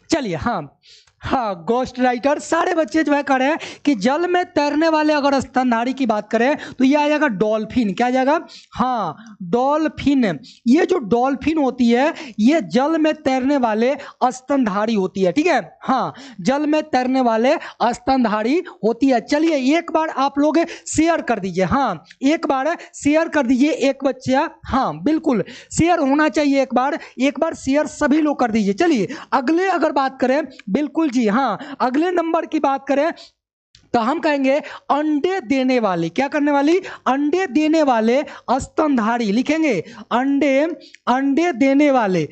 चलिए, हाँ गोस्ट राइटर, सारे बच्चे जो है कह रहे हैं कि जल में तैरने वाले अगर स्तनधारी की बात करें तो ये आ जाएगा डॉल्फिन, क्या आ जाएगा, हाँ डॉल्फिन। ये जो डॉल्फिन होती है ये जल में तैरने वाले स्तनधारी होती है, ठीक है। हाँ जल में तैरने वाले स्तनधारी होती है। चलिए एक बार आप लोग शेयर कर दीजिए, हाँ एक बार शेयर कर दीजिए एक बच्चा, हाँ बिल्कुल शेयर होना चाहिए, एक बार शेयर सभी लोग कर दीजिए। चलिए अगले अगर बात करें, बिल्कुल जी हाँ, अगले नंबर की बात करें तो हम कहेंगे अंडे देने वाले, क्या करने वाली, अंडे देने वाले स्तनधारी, लिखेंगे अंडे देने वाले,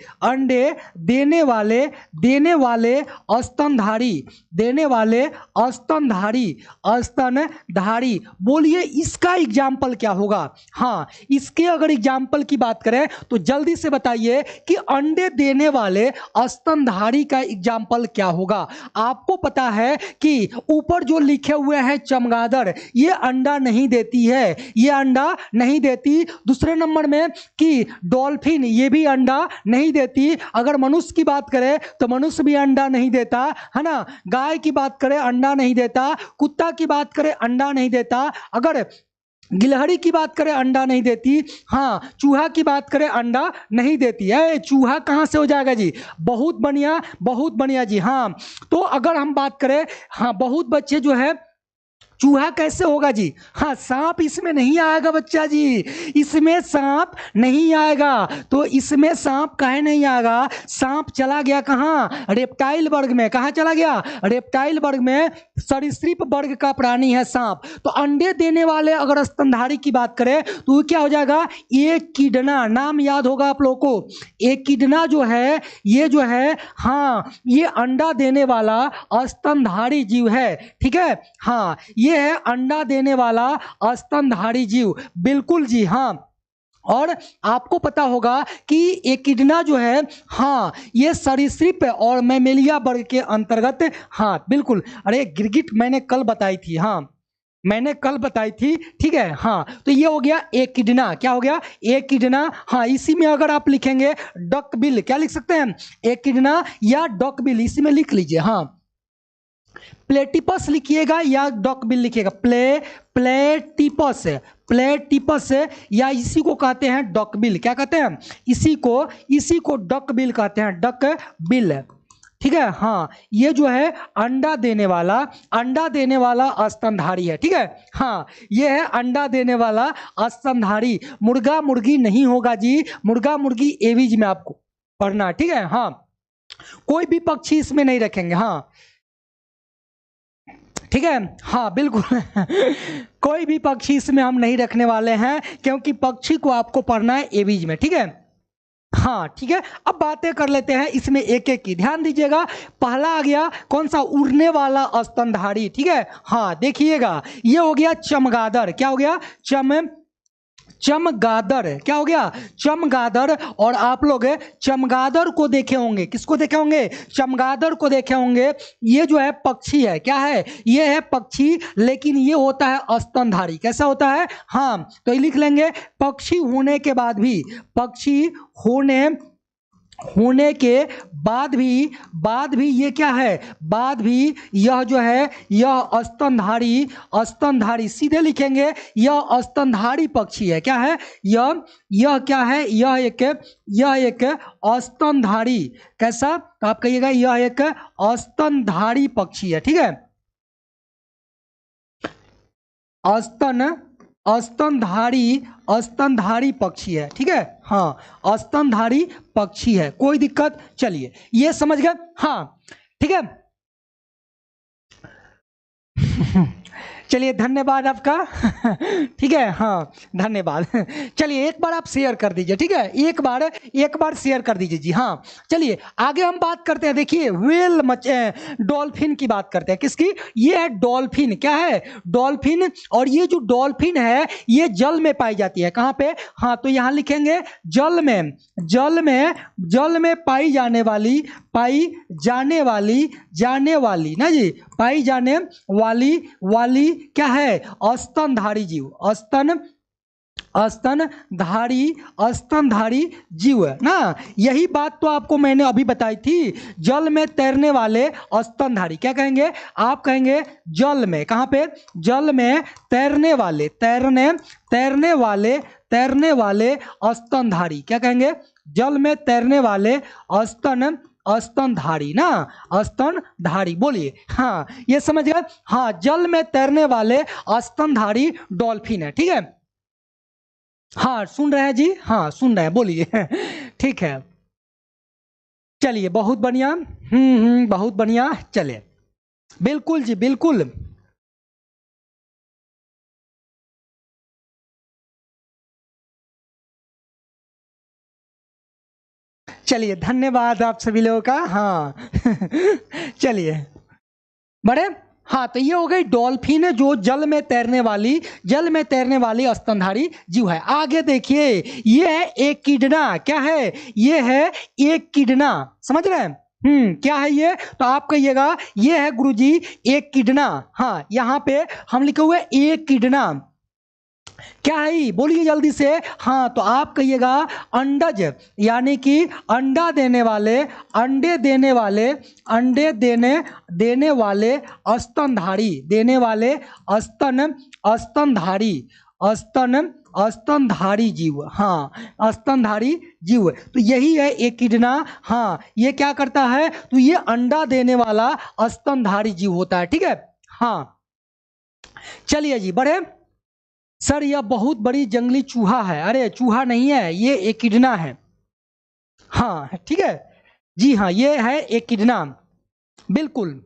स्तनधारी। बोलिए इसका एग्जाम्पल क्या होगा। हाँ इसके अगर एग्जाम्पल की बात करें तो जल्दी से बताइए कि अंडे देने वाले स्तनधारी का एग्जाम्पल क्या होगा। आपको पता है कि ऊपर जो लिखे हुए हैं चमगादड़, ये अंडा नहीं देती है, ये अंडा नहीं देती। दूसरे नंबर में कि डॉल्फिन, ये भी अंडा नहीं देती। अगर मनुष्य की बात करें तो मनुष्य भी अंडा नहीं देता, है ना। गाय की बात करें अंडा नहीं देता, कुत्ता की बात करें अंडा नहीं देता, अगर गिलहरी की बात करें अंडा नहीं देती, हाँ चूहा की बात करें अंडा नहीं देती है। चूहा कहाँ से हो जाएगा जी, बहुत बढ़िया जी। हाँ तो अगर हम बात करें, हाँ बहुत बच्चे जो है चूहा कैसे होगा जी, हाँ सांप इसमें नहीं आएगा बच्चा जी, इसमें सांप नहीं आएगा। तो इसमें सांप काहे नहीं आएगा, सांप चला गया कहाँ, रेप्टाइल वर्ग में। कहाँ चला गया, रेप्टाइल वर्ग में, सरीसृप वर्ग का प्राणी है सांप। तो अंडे देने वाले अगर स्तनधारी की बात करें तो क्या हो जाएगा, एकिडना, नाम याद होगा आप लोगों को। एकिडना जो है, ये जो है, हाँ ये अंडा देने वाला स्तनधारी जीव है, ठीक है। हाँ ये है अंडा देने वाला स्तनधारी जीव, बिल्कुल जी हाँ। और आपको पता होगा कि एकिडना जो है, हाँ ये सरीसृप और मैमेलिया वर्ग के अंतर्गत, हाँ बिल्कुल। अरे गिरगिट मैंने कल बताई थी, हाँ मैंने कल बताई थी, ठीक है। हाँ तो ये हो गया एकिडना, क्या हो गया, एकिडना। हाँ इसी में अगर आप लिखेंगे डकबिल, क्या लिख सकते हैं, एकिडना या डकबिल, इसी में लिख लीजिए। हाँ प्लेटिपस लिखिएगा या डॉकबिल लिखिएगा, प्लेटिपस या इसी को कहते हैं डॉकबिल, क्या कहते हैं, इसी को डॉकबिल कहते हैं, डॉकबिल, ठीक है। हाँ ये जो है अंडा देने वाला स्तनधारी है, ठीक है। हाँ ये है अंडा देने वाला स्तनधारी। मुर्गा मुर्गी नहीं होगा जी, मुर्गा मुर्गी एवीज में आपको पढ़ना, ठीक है। हाँ कोई भी पक्षी इसमें नहीं रखेंगे, हाँ ठीक है। हाँ बिल्कुल कोई भी पक्षी इसमें हम नहीं रखने वाले हैं, क्योंकि पक्षी को आपको पढ़ना है एवीज में, ठीक है। हाँ ठीक है, अब बातें कर लेते हैं इसमें एक एक की, ध्यान दीजिएगा। पहला आ गया कौन सा, उड़ने वाला स्तनधारी, ठीक है। हाँ देखिएगा, ये हो गया चमगादड़, क्या हो गया, चमगादड़, क्या हो गया, चमगादड़। और आप लोग चमगादड़ को देखे होंगे, किसको देखे होंगे, चमगादड़ को देखे होंगे। ये जो है पक्षी है, क्या है, ये है पक्षी, लेकिन ये होता है स्तनधारी। कैसा होता है, हाँ तो ये लिख लेंगे, पक्षी होने के बाद भी, पक्षी होने के बाद भी ये क्या है, बाद भी यह जो है, यह स्तनधारी सीधे लिखेंगे, यह स्तनधारी पक्षी है। क्या है, यह क्या है, यह एक स्तनधारी, कैसा, तो आप कहिएगा यह एक स्तनधारी पक्षी है, ठीक है। स्तनधारी पक्षी है, ठीक है। हाँ स्तनधारी पक्षी है, कोई दिक्कत, चलिए ये समझ गए, हाँ ठीक है। चलिए धन्यवाद आपका। ठीक है, हाँ धन्यवाद। चलिए एक बार आप शेयर कर दीजिए, ठीक है, एक बार शेयर कर दीजिए जी। हाँ चलिए आगे हम बात करते हैं, देखिए व्हेल डॉल्फिन की बात करते हैं, किसकी, ये है डॉल्फिन, क्या है, डॉल्फिन। और ये जो डॉल्फिन है ये जल में पाई जाती है, कहाँ पे, हाँ तो यहाँ लिखेंगे जल में पाई जाने वाली ना जी, पाई जाने वाली क्या है, स्तनधारी जीव, स्तनधारी जीव है ना। यही बात तो आपको मैंने अभी बताई थी, जल में तैरने वाले स्तनधारी, क्या कहेंगे, आप कहेंगे जल में, कहाँ पे, जल में तैरने वाले स्तनधारी, क्या कहेंगे, जल में तैरने वाले स्तनधारी ना, स्तनधारी बोलिए, हाँ ये समझ गए। हाँ जल में तैरने वाले स्तनधारी डॉल्फिन है, ठीक है। हाँ सुन रहे हैं जी, हाँ सुन रहे हैं, बोलिए। ठीक है, चलिए बहुत बढ़िया, बहुत बढ़िया, चलिए बिल्कुल जी बिल्कुल। चलिए धन्यवाद आप सभी लोगों का, हाँ। चलिए बड़े, हाँ तो ये हो गई डॉल्फिन है जो जल में तैरने वाली स्तनधारी जीव है। आगे देखिए, ये है एकिडना, क्या है, ये है एकिडना, समझ रहे हैं, क्या है ये, तो आप कहिएगा ये है गुरुजी एकिडना। हाँ यहाँ पे हम लिखे हुए एकिडना, क्या है, बोलिए जल्दी से, हाँ तो आप कहिएगा अंडज, यानी कि अंडे देने वाले स्तनधारी जीव, हाँ स्तनधारी जीव, तो यही है एकिडना। हाँ ये क्या करता है, तो ये अंडा देने वाला स्तनधारी जीव होता है, ठीक है। हाँ चलिए जी बढ़े। सर यह बहुत बड़ी जंगली चूहा है, अरे चूहा नहीं है, ये एकिडना है। हाँ ठीक है जी, हाँ ये है एकिडना, बिल्कुल।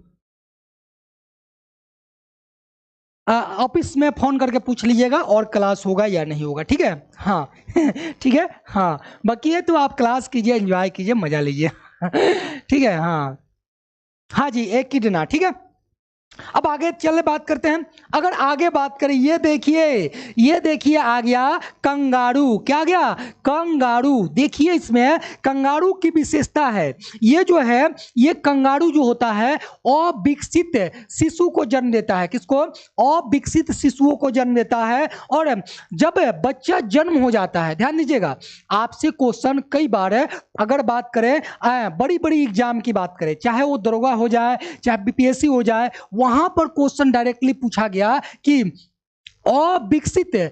ऑफिस में फोन करके पूछ लीजिएगा और क्लास होगा या नहीं होगा, ठीक है। हाँ ठीक है, हाँ बाकी है तो आप क्लास कीजिए, एंजॉय कीजिए, मजा लीजिए। ठीक है, हाँ जी एकिडना, ठीक है। अब आगे चले बात करते हैं, अगर आगे बात करें, ये देखिए आ गया कंगारू, क्या आ गया, कंगारू। देखिए इसमें कंगारू की विशेषता है, ये जो है, ये कंगारू जो होता है अविकसित शिशु को जन्म देता है, किसको, अविकसित शिशुओं को जन्म देता है। और जब बच्चा जन्म हो जाता है, ध्यान दीजिएगा, आपसे क्वेश्चन कई बार है, अगर बात करें बड़ी बड़ी एग्जाम की बात करें, चाहे वो दरोगा हो जाए, चाहे बीपीएससी हो जाए, वहां पर क्वेश्चन डायरेक्टली पूछा गया कि अविकसित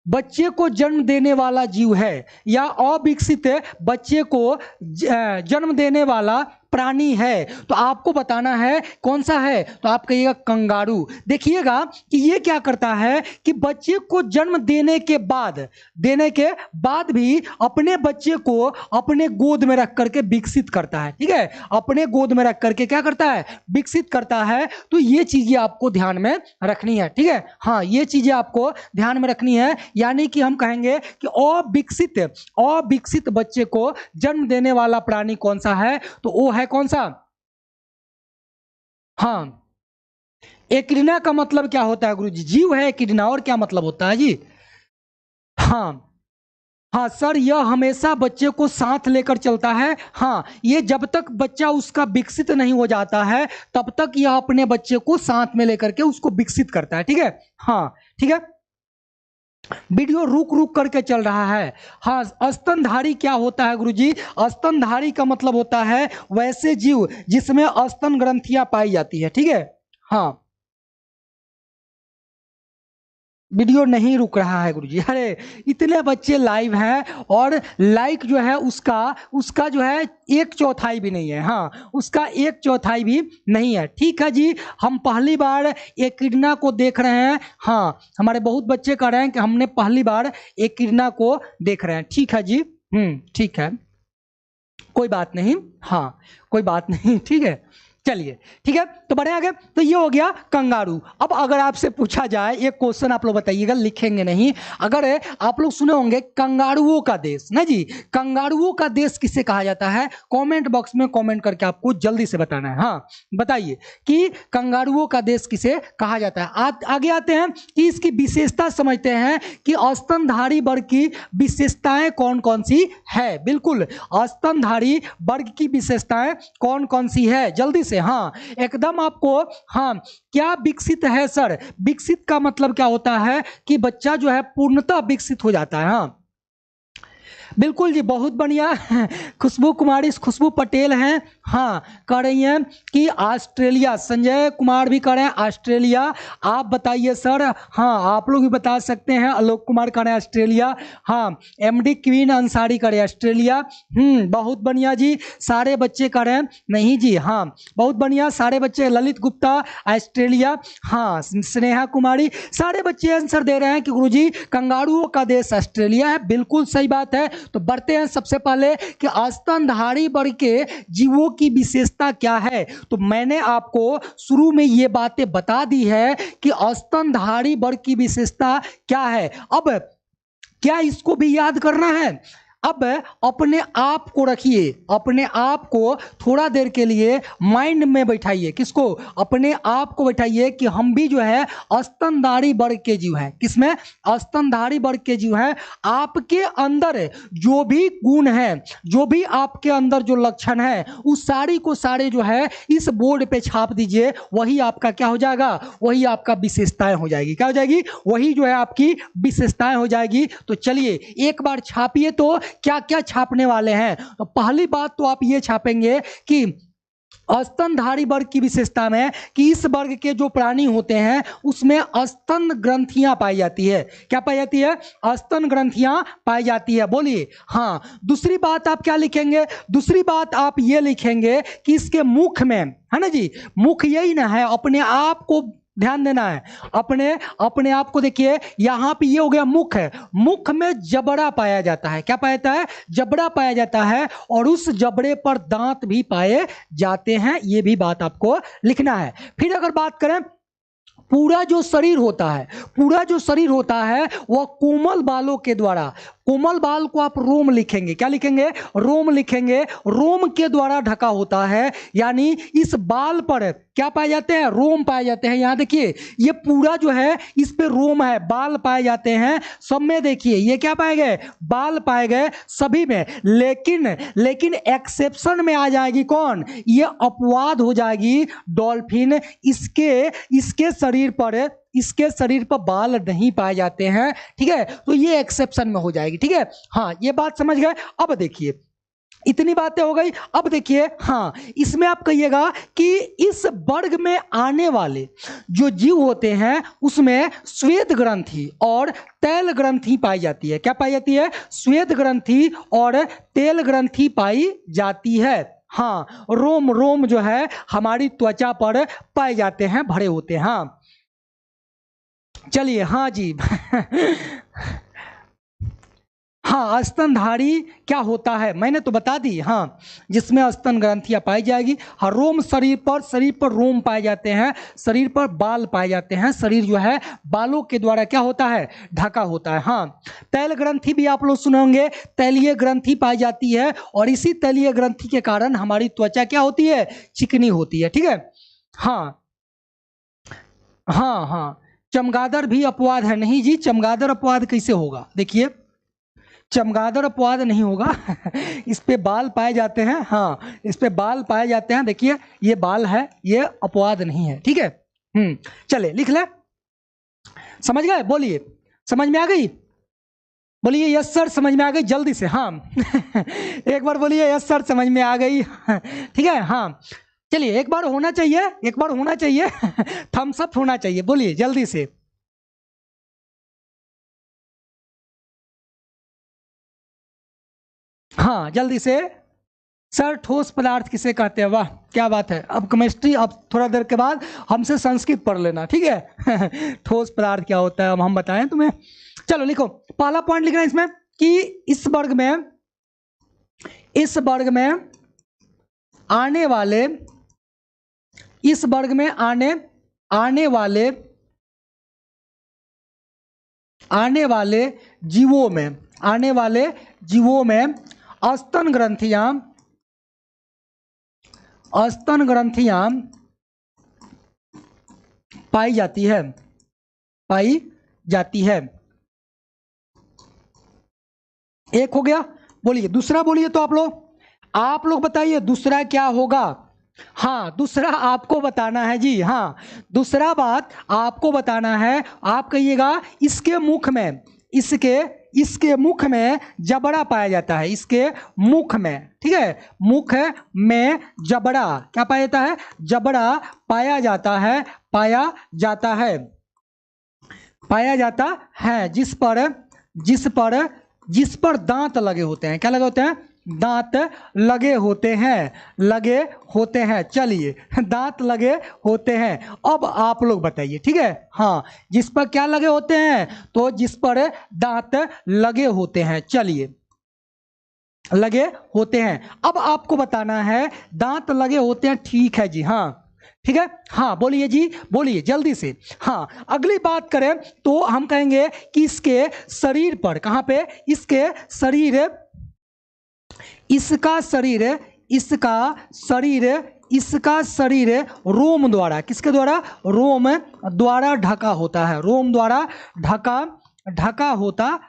बच्चे को जन्म देने वाला जीव है या अविकसित बच्चे को जन्म देने वाला प्राणी है, तो आपको बताना है कौन सा है, तो आप कहिएगा कंगारू। देखिएगा कि ये क्या करता है कि बच्चे को जन्म देने के बाद भी अपने बच्चे को अपने गोद में रख करके विकसित करता है, ठीक है, अपने गोद में रख करके क्या करता है, विकसित करता है। तो ये चीजें आपको ध्यान में रखनी है, ठीक है, हाँ ये चीजें आपको ध्यान में रखनी है। यानी कि हम कहेंगे कि अविकसित बच्चे को जन्म देने वाला प्राणी कौन सा है, तो वो है कौन सा, हाँ एकिडना का मतलब क्या होता है गुरुजी, जीव है एकिडना, और क्या मतलब होता है जी, हाँ हाँ सर, यह हमेशा बच्चे को साथ लेकर चलता है। हाँ, ये जब तक बच्चा उसका विकसित नहीं हो जाता है तब तक यह अपने बच्चे को साथ में लेकर के उसको विकसित करता है, ठीक है, हाँ ठीक है। वीडियो रुक रुक करके चल रहा है। हाँ, स्तनधारी क्या होता है गुरुजी, स्तनधारी का मतलब होता है वैसे जीव जिसमें स्तन ग्रंथियां पाई जाती है, ठीक है, हाँ वीडियो नहीं रुक रहा है गुरुजी। अरे इतने बच्चे लाइव हैं और लाइक जो है उसका जो है 1/4 भी नहीं है, हाँ उसका 1/4 भी नहीं है, ठीक है जी। हम पहली बार एकिडना को देख रहे हैं, हाँ हमारे बहुत बच्चे कह रहे हैं कि हमने पहली बार एकिडना को देख रहे हैं, ठीक है जी, ठीक है, कोई बात नहीं, हाँ कोई बात नहीं, ठीक है, चलिए ठीक है, तो बढ़े आगे। तो ये हो गया कंगारू। अब अगर आपसे पूछा जाए एक क्वेश्चन, आप लोग बताइएगा, लिखेंगे नहीं, अगर आप लोग सुने होंगे कंगारुओं का देश, ना जी, कंगारुओं का देश किसे कहा जाता है, कमेंट बॉक्स में कमेंट करके आपको जल्दी से बताना है, हाँ बताइए कि कंगारुओं का देश किसे कहा जाता है। आगे आते हैं कि इसकी विशेषता समझते हैं कि स्तनधारी वर्ग की विशेषताएं कौन कौन सी है। बिल्कुल, स्तनधारी वर्ग की विशेषताएं कौन कौन सी है, जल्दी से, हाँ एकदम आपको, हाँ क्या विकसित है सर, विकसित का मतलब क्या होता है कि बच्चा जो है पूर्णतः विकसित हो जाता है, हाँ बिल्कुल जी, बहुत बढ़िया। खुशबू कुमारी, खुशबू पटेल हैं, हाँ कह रही हैं कि ऑस्ट्रेलिया, संजय कुमार भी कह रहे हैं ऑस्ट्रेलिया। आप बताइए सर, हाँ आप लोग भी बता सकते हैं, आलोक कुमार कह रहे हैं ऑस्ट्रेलिया, हाँ एमडी क्वीन अंसारी कह रहे हैं ऑस्ट्रेलिया, बहुत बढ़िया जी, सारे बच्चे कह रहे हैं नहीं जी, हाँ बहुत बढ़िया सारे बच्चे, ललित गुप्ता ऑस्ट्रेलिया, हाँ स्नेहा कुमारी, सारे बच्चे आंसर दे रहे हैं कि गुरुजी कंगारुओं का देश ऑस्ट्रेलिया है, बिल्कुल सही बात है। तो बढ़ते हैं सबसे पहले कि स्तनधारी वर्ग के जीवों की विशेषता क्या है। तो मैंने आपको शुरू में ये बातें बता दी है कि स्तनधारी वर्ग की विशेषता क्या है। अब क्या इसको भी याद करना है? अब अपने आप को रखिए, अपने आप को थोड़ा देर के लिए माइंड में बैठाइए, किसको, अपने आप को बैठाइए कि हम भी जो है स्तनधारी वर्ग के जीव हैं। किसमें? स्तनधारी वर्ग के जीव हैं। आपके अंदर जो भी गुण हैं, जो भी आपके अंदर जो लक्षण है, उस सारी को सारे जो है इस बोर्ड पे छाप दीजिए, वही आपका क्या हो जाएगा, वही आपका विशेषताएं हो जाएगी। क्या हो जाएगी? वही जो है आपकी विशेषताएं हो जाएगी। तो चलिए एक बार छापिए, तो क्या क्या छापने वाले हैं। तो पहली बात तो आप ये छापेंगे कि स्तनधारी वर्ग की विशेषता में कि इस वर्ग के जो प्राणी होते हैं उसमें स्तन ग्रंथियां पाई जाती है। क्या पाई जाती है? स्तन ग्रंथियां पाई जाती है। बोलिए हाँ। दूसरी बात आप क्या लिखेंगे? दूसरी बात आप ये लिखेंगे कि इसके मुख में, है ना जी, मुख यही ना है, अपने आप को ध्यान देना है, अपने आप को देखिए, यहां पे ये हो गया मुख है, मुख में जबड़ा पाया जाता है। क्या पाया जाता है? जबड़ा पाया जाता है, और उस जबड़े पर दांत भी पाए जाते हैं। ये भी बात आपको लिखना है। फिर अगर बात करें, पूरा जो शरीर होता है, पूरा जो शरीर होता है वह कोमल बालों के द्वारा, कोमल बाल को आप रोम लिखेंगे। क्या लिखेंगे? रोम लिखेंगे। रोम के द्वारा ढका होता है, यानी इस बाल पर क्या पाए जाते हैं? रोम पाए जाते हैं। यहां देखिए, ये पूरा जो है इस पे रोम है, बाल पाए जाते हैं। सब में देखिए ये क्या पाए गए? बाल पाए गए सभी में। लेकिन एक्सेप्शन में आ जाएगी कौन? ये अपवाद हो जाएगी डॉल्फिन। इसके शरीर पर बाल नहीं पाए जाते हैं। ठीक है, तो ये एक्सेप्शन में हो जाएगी। ठीक है, हाँ ये बात समझ गए। अब देखिए, इतनी बातें हो गई। अब देखिए, हाँ इसमें आप कहिएगा कि इस वर्ग में आने वाले जो जीव होते हैं उसमें श्वेत ग्रंथि और तेल ग्रंथि पाई जाती है। क्या पाई जाती है? श्वेत ग्रंथि और तेल ग्रंथि पाई जाती है। हाँ, रोम रोम जो है हमारी त्वचा पर पाए जाते हैं, भरे होते हैं। हाँ चलिए, हाँ जी हाँ, स्तनधारी क्या होता है मैंने तो बता दी। हाँ, जिसमें स्तन ग्रंथियां पाई जाएगी। हाँ, रोम शरीर पर रोम पाए जाते हैं, शरीर पर बाल पाए जाते हैं, शरीर जो है बालों के द्वारा क्या होता है, ढका होता है। हाँ, तैल ग्रंथि भी आप लोग सुने होंगे, तैलीय ग्रंथि पाई जाती है, और इसी तैलीय ग्रंथि के कारण हमारी त्वचा क्या होती है, चिकनी होती है। ठीक है। हाँ हाँ हाँ, चमगादड़ भी अपवाद है। नहीं जी, चमगादड़ अपवाद कैसे होगा, देखिए चमगादड़ अपवाद नहीं होगा इस पे बाल पाए जाते हैं। हाँ, इस पे बाल पाए जाते हैं, देखिए ये बाल है, ये अपवाद नहीं है। ठीक है। चले लिख ले, समझ गए, बोलिए समझ में आ गई, बोलिए यस सर समझ में आ गई जल्दी से। हाँ एक बार बोलिए यस सर समझ में आ गई ठीक है। हाँ चलिए, एक बार होना चाहिए, एक बार होना चाहिए थम्स अप होना चाहिए, बोलिए जल्दी से। हाँ जल्दी से। सर ठोस पदार्थ किसे कहते हैं, वाह क्या बात है। अब केमिस्ट्री, अब थोड़ा देर के बाद हमसे संस्कृत पढ़ लेना, ठीक है ठोस पदार्थ क्या होता है अब हम बताएं तुम्हें। चलो लिखो, पहला पॉइंट लिखना है इसमें कि इस वर्ग में आने वाले, इस वर्ग में आने वाले जीवों में स्तन ग्रंथियां पाई जाती है। एक हो गया, बोलिए दूसरा, बोलिए तो आप लोग बताइए दूसरा क्या होगा। हाँ, दूसरा आपको बताना है जी। हाँ, दूसरा बात आपको बताना है। आप कहिएगा इसके मुख में जबड़ा पाया जाता है, इसके मुख में, ठीक है, मुख में जबड़ा क्या पाया जाता है, जबड़ा पाया जाता है, जिस पर दांत लगे होते हैं। क्या लगे होते हैं, दांत लगे होते हैं। चलिए, दांत लगे होते हैं। अब आप लोग बताइए, ठीक है। हाँ, जिस पर क्या लगे होते हैं, तो जिस पर दांत लगे होते हैं। चलिए, लगे होते हैं। अब आपको बताना है दांत लगे होते हैं, ठीक है जी। हाँ ठीक है। हाँ बोलिए जी, बोलिए जल्दी से। हाँ, अगली बात करें तो हम कहेंगे कि इसके शरीर पर, कहां पे, इसका शरीर रोम द्वारा, किसके द्वारा, रोम द्वारा ढका होता है, रोम द्वारा ढका होता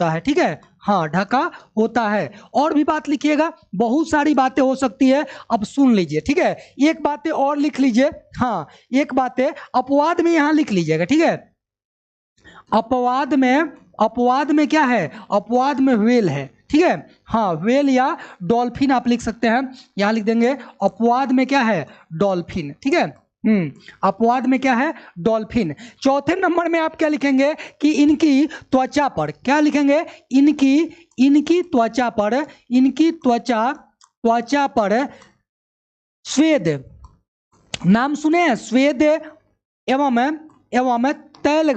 है। ठीक है। हाँ, ढका होता है। और भी बात लिखिएगा, बहुत सारी बातें हो सकती है, अब सुन लीजिए, ठीक है। एक बातें और लिख लीजिए। हाँ, एक बातें अपवाद में यहां लिख लीजिएगा, ठीक है। अपवाद में क्या है, अपवाद में व्हेल है, ठीक है। हाँ, व्हेल या डॉल्फिन आप लिख सकते हैं, यहां लिख देंगे अपवाद में क्या है, डॉल्फिन, ठीक है। अपवाद में क्या है, डॉल्फिन। चौथे नंबर में आप क्या लिखेंगे कि इनकी त्वचा पर, क्या लिखेंगे, इनकी त्वचा पर स्वेद, नाम सुने हैं, स्वेद एवं तैल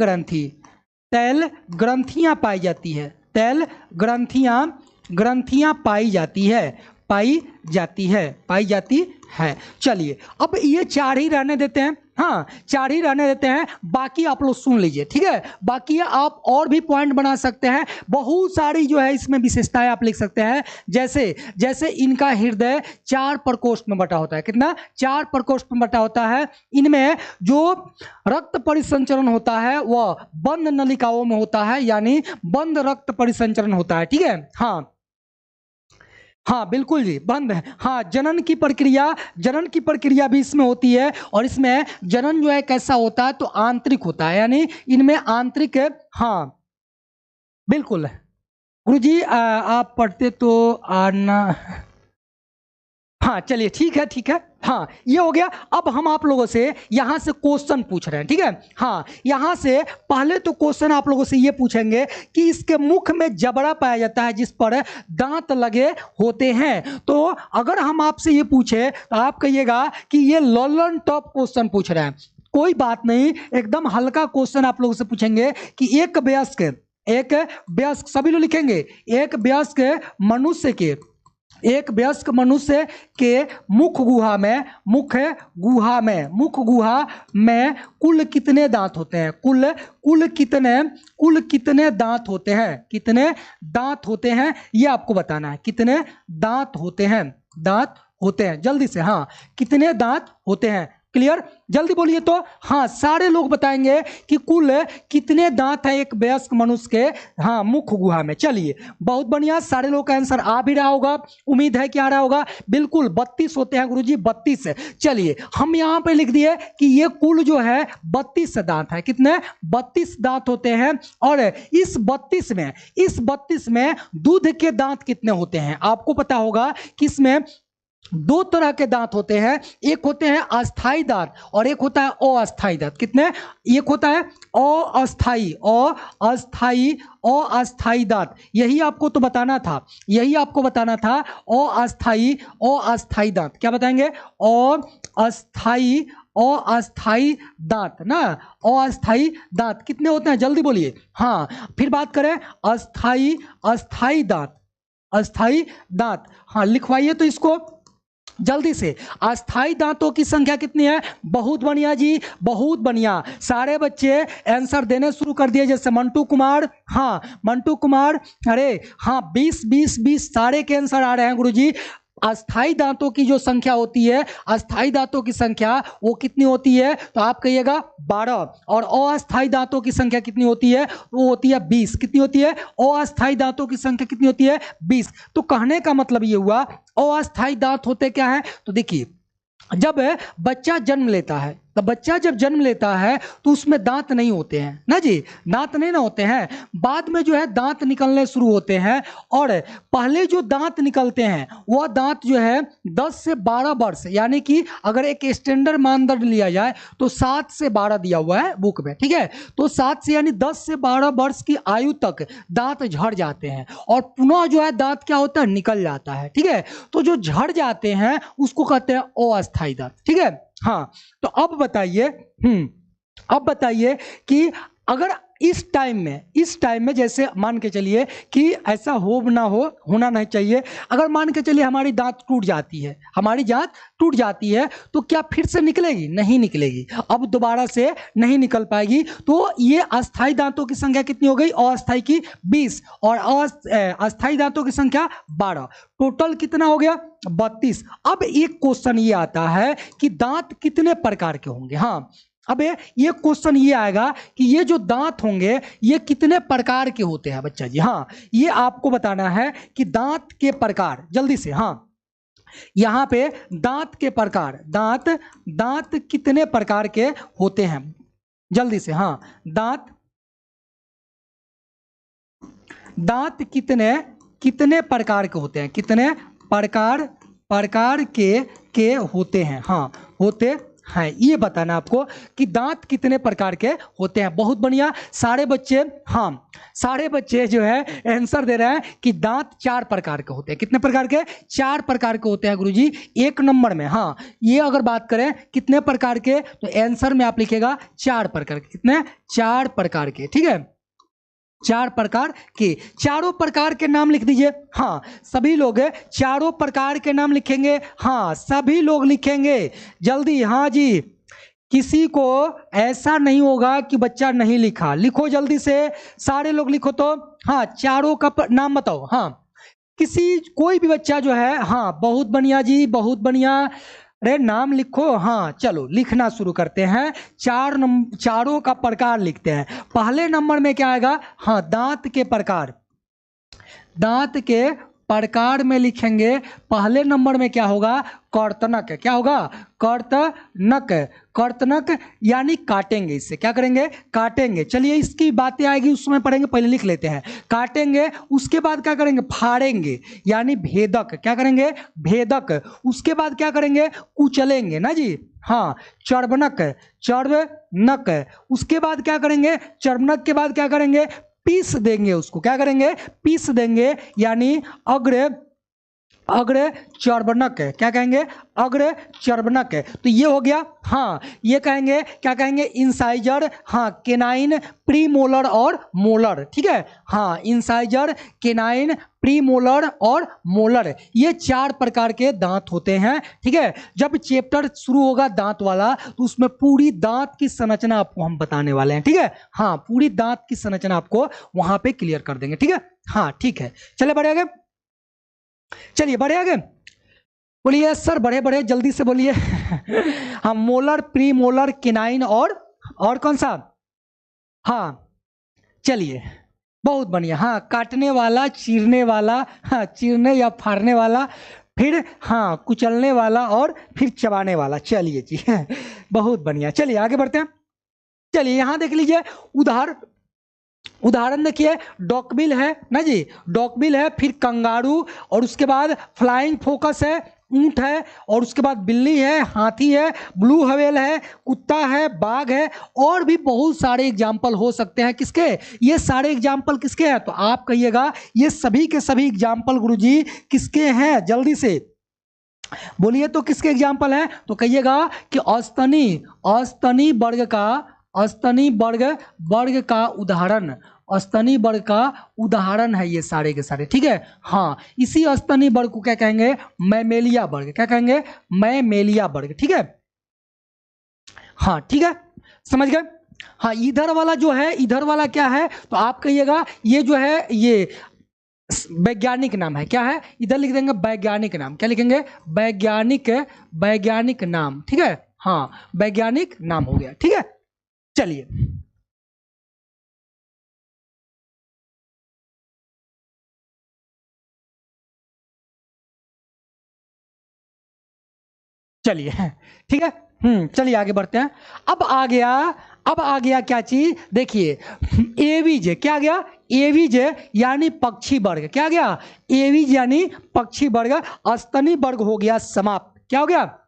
ग्रंथियां पाई जाती है, तैल ग्रंथियां पाई जाती है। चलिए, अब ये चार ही रहने देते हैं। हाँ, चार ही रहने देते हैं, बाकी आप लोग सुन लीजिए, ठीक है। बाकी आप और भी पॉइंट बना सकते हैं, बहुत सारी जो है इसमें विशेषताएं आप लिख सकते हैं। जैसे इनका हृदय 4 प्रकोष्ठ में बटा होता है। कितना, 4 प्रकोष्ठ में बटा होता है। इनमें जो रक्त परिसंचरण होता है वह बंद नलिकाओं में होता है, यानी बंद रक्त परिसंचरण होता है, ठीक है। हाँ बिल्कुल जी, बंद है। हाँ, जनन की प्रक्रिया भी इसमें होती है, और इसमें जनन जो है कैसा होता है, तो आंतरिक होता है, यानी इनमें आंतरिक, हाँ बिल्कुल। गुरुजी आप पढ़ते तो आना, हाँ चलिए ठीक है ठीक है, हाँ ये हो गया। अब हम आप लोगों से यहां से क्वेश्चन पूछ रहे हैं, ठीक है। हाँ यहां से पहले तो क्वेश्चन आप लोगों से ये पूछेंगे कि इसके मुख में जबड़ा पाया जाता है जिस पर दांत लगे होते हैं। तो अगर हम आपसे ये पूछे तो आप कहिएगा कि ये लॉलन टॉप क्वेश्चन पूछ रहे हैं। कोई बात नहीं, एकदम हल्का क्वेश्चन आप लोगों से पूछेंगे कि एक वयस्क सभी लोग लिखेंगे, एक वयस्क मनुष्य के मुख गुहा में कुल कितने दांत होते हैं? कुल कितने दांत होते हैं? कितने दांत होते हैं ये आपको बताना है। कितने दांत होते हैं जल्दी से, हाँ कितने दांत होते हैं? क्लियर, जल्दी बोलिए। तो हाँ सारे लोग बताएंगे कि कुल कितने दांत हैं एक वयस्क मनुष्य के, हाँ मुख गुहा में। चलिए बहुत बढ़िया, सारे लोग का आंसर आ भी रहा होगा, उम्मीद है कि आ रहा होगा। बिल्कुल 32 होते हैं गुरुजी, 32। चलिए हम यहाँ पे लिख दिए कि ये कुल जो है 32 दांत है। कितने? 32 दांत होते हैं। और इस 32 में दूध के दांत कितने होते हैं? आपको पता होगा कि इसमें दो तरह के दांत होते हैं, एक होते हैं अस्थाई दांत और एक होता है अस्थाई दांत। कितने? एक होता है अस्थाई दांत, यही आपको तो बताना था, अस्थाई दांत। क्या बताएंगे? अस्थाई दांत ना, अस्थाई दांत कितने होते हैं जल्दी बोलिए। हाँ फिर बात करें अस्थाई दांत, हाँ लिखवाइए तो इसको जल्दी से। अस्थाई दांतों की संख्या कितनी है? बहुत बढ़िया जी, बहुत बढ़िया। सारे बच्चे आंसर देने शुरू कर दिए, जैसे मंटू कुमार, अरे हाँ 20 सारे के आंसर आ रहे हैं गुरुजी। अस्थाई दांतों की जो संख्या होती है, अस्थाई दांतों की संख्या वो कितनी होती है? तो आप कहिएगा 12। और अस्थाई दांतों की संख्या कितनी होती है? वो होती है 20। कितनी होती है? अस्थाई दांतों की संख्या कितनी होती है? 20। तो कहने का मतलब ये हुआ अस्थाई दांत होते क्या है? तो देखिए जब बच्चा जन्म लेता है, तो बच्चा जब जन्म लेता है तो उसमें दांत नहीं होते हैं ना जी, दांत नहीं ना होते हैं। बाद में जो है दांत निकलने शुरू होते हैं, और पहले जो दांत निकलते हैं वह दांत जो है 10 से 12 वर्ष, यानी कि अगर एक स्टैंडर्ड मानदंड लिया जाए तो 7 से 12 दिया हुआ है बुक में, ठीक है। तो 7 से यानी 10 से 12 वर्ष की आयु तक दांत झड़ जाते हैं और पुनः जो है दांत क्या होता है? निकल जाता है, ठीक है। तो जो झड़ जाते हैं उसको कहते हैं अस्थाई दांत, ठीक है। हाँ तो अब बताइए कि अगर इस टाइम में जैसे मान के चलिए कि ऐसा होना नहीं चाहिए, अगर मान के चलिए हमारी दांत टूट जाती है तो क्या फिर से निकलेगी? नहीं निकलेगी, अब दोबारा से नहीं निकल पाएगी। तो ये अस्थाई दांतों की संख्या कितनी हो गई? अस्थाई की 20 और अस्थाई दांतों की संख्या 12, टोटल कितना हो गया? 32। अब एक क्वेश्चन ये आता है कि दांत कितने प्रकार के होंगे? हाँ अब ये क्वेश्चन ये आएगा कि ये जो दांत होंगे ये कितने प्रकार के होते हैं बच्चा जी। हाँ ये आपको बताना है कि दांत के प्रकार, जल्दी से। हाँ यहां पे दांत के प्रकार, दांत कितने प्रकार के होते हैं जल्दी से। हाँ दांत कितने प्रकार के होते हैं? कितने प्रकार के होते हैं? हाँ होते हैं, ये बताना आपको कि दांत कितने प्रकार के होते हैं। बहुत बढ़िया, सारे बच्चे जो है आंसर दे रहे हैं कि दांत 4 प्रकार के होते हैं। कितने प्रकार के? 4 प्रकार के होते हैं गुरुजी, 1 नंबर में। हाँ ये अगर बात करें कितने प्रकार के, तो आंसर में आप लिखेगा 4 प्रकार के। कितने? 4 प्रकार के, ठीक है। 4 प्रकार के, चारों प्रकार के नाम लिख दीजिए। हाँ सभी लोग चारों प्रकार के नाम लिखेंगे। हाँ सभी लोग लिखेंगे जल्दी। हाँ जी, किसी को ऐसा नहीं होगा कि बच्चा नहीं लिखा, लिखो जल्दी से, सारे लोग लिखो। तो हाँ चारों का नाम बताओ। हाँ कोई भी बच्चा जो है, हाँ बहुत बढ़िया जी, बहुत बढ़िया, अरे नाम लिखो। हाँ चलो लिखना शुरू करते हैं। चारों का प्रकार लिखते हैं। पहले नंबर में क्या आएगा? हाँ दांत के प्रकार में लिखेंगे, पहले नंबर में क्या होगा, कर्तनक। क्या होगा, कर्तनक। कर्तनक यानी काटेंगे, इससे क्या करेंगे, काटेंगे। चलिए इसकी बातें आएगी उस समय पढ़ेंगे, पहले लिख लेते हैं। काटेंगे, उसके बाद क्या करेंगे, फाड़ेंगे यानी भेदक। क्या करेंगे, भेदक। उसके बाद क्या करेंगे, कुचलेंगे ना जी, हाँ, चर्वनक। चर्वनक। उसके बाद क्या करेंगे, चर्वनक के बाद क्या करेंगे, पीस देंगे उसको। क्या करेंगे, पीस देंगे यानी अग्र अग्र चर्वनक। क्या कहेंगे, अग्र चर्वनक। तो ये हो गया। हाँ, ये कहेंगे, क्या कहेंगे, इंसाइजर, हाँ, केनाइन, प्रीमोलर और मोलर। ठीक है, हाँ, इंसाइजर, केनाइन, प्रीमोलर और मोलर, ये 4 प्रकार के दांत होते हैं। ठीक है, जब चैप्टर शुरू होगा दांत वाला तो उसमें पूरी दांत की संरचना आपको हम बताने वाले हैं। ठीक है, हाँ, पूरी दांत की संरचना आपको वहां पे क्लियर कर देंगे। ठीक है, हाँ, ठीक है, चले बढ़े आगे। चलिए बढ़े आगे, बोलिए सर, बढ़े बढ़े जल्दी से बोलिए। हाँ, मोलर, प्री मोलर, किनाइन और कौन सा, हाँ, चलिए, बहुत बढ़िया। हाँ, काटने वाला, चीरने वाला, हाँ, चीरने या फाड़ने वाला, फिर हाँ, कुचलने वाला और फिर चबाने वाला। चलिए जी, बहुत बढ़िया। चलिए आगे बढ़ते हैं। चलिए यहां देख लीजिए, उदाहरण देखिए, डॉकबिल है ना जी, डॉकबिल है, फिर कंगारू, और उसके बाद फ्लाइंग फोकस है, ऊंट है, और उसके बाद बिल्ली है, हाथी है, ब्लू व्हेल है, कुत्ता है, बाघ है, और भी बहुत सारे एग्जाम्पल हो सकते हैं। किसके, ये सारे एग्जाम्पल किसके हैं, तो आप कहिएगा ये सभी के सभी एग्जाम्पल गुरुजी किसके हैं, जल्दी से बोलिए। तो किसके एग्जाम्पल हैं, तो कहिएगा कि अस्तनी वर्ग का उदाहरण, स्तनी वर्ग का उदाहरण है ये सारे के सारे। ठीक है, हाँ, इसी स्तनी वर्ग को क्या कहेंगे, मैमेलिया वर्ग। क्या कहेंगे, मैमेलिया वर्ग। ठीक है, हाँ, ठीक है, समझ गए। हाँ, इधर वाला जो है, इधर वाला क्या है, तो आप कहिएगा ये जो है ये वैज्ञानिक नाम है। क्या है, इधर लिख देंगे वैज्ञानिक नाम। क्या लिखेंगे, वैज्ञानिक नाम। ठीक है, हाँ, वैज्ञानिक नाम हो गया। ठीक है, चलिए चलिए, ठीक है, चलिए आगे बढ़ते हैं। अब आ गया क्या चीज, देखिए, एविज। क्या आ गया, एविज यानी पक्षी वर्ग। क्या आ गया, एविज यानी पक्षी वर्ग। स्तनी वर्ग हो गया समाप्त। क्या हो गया,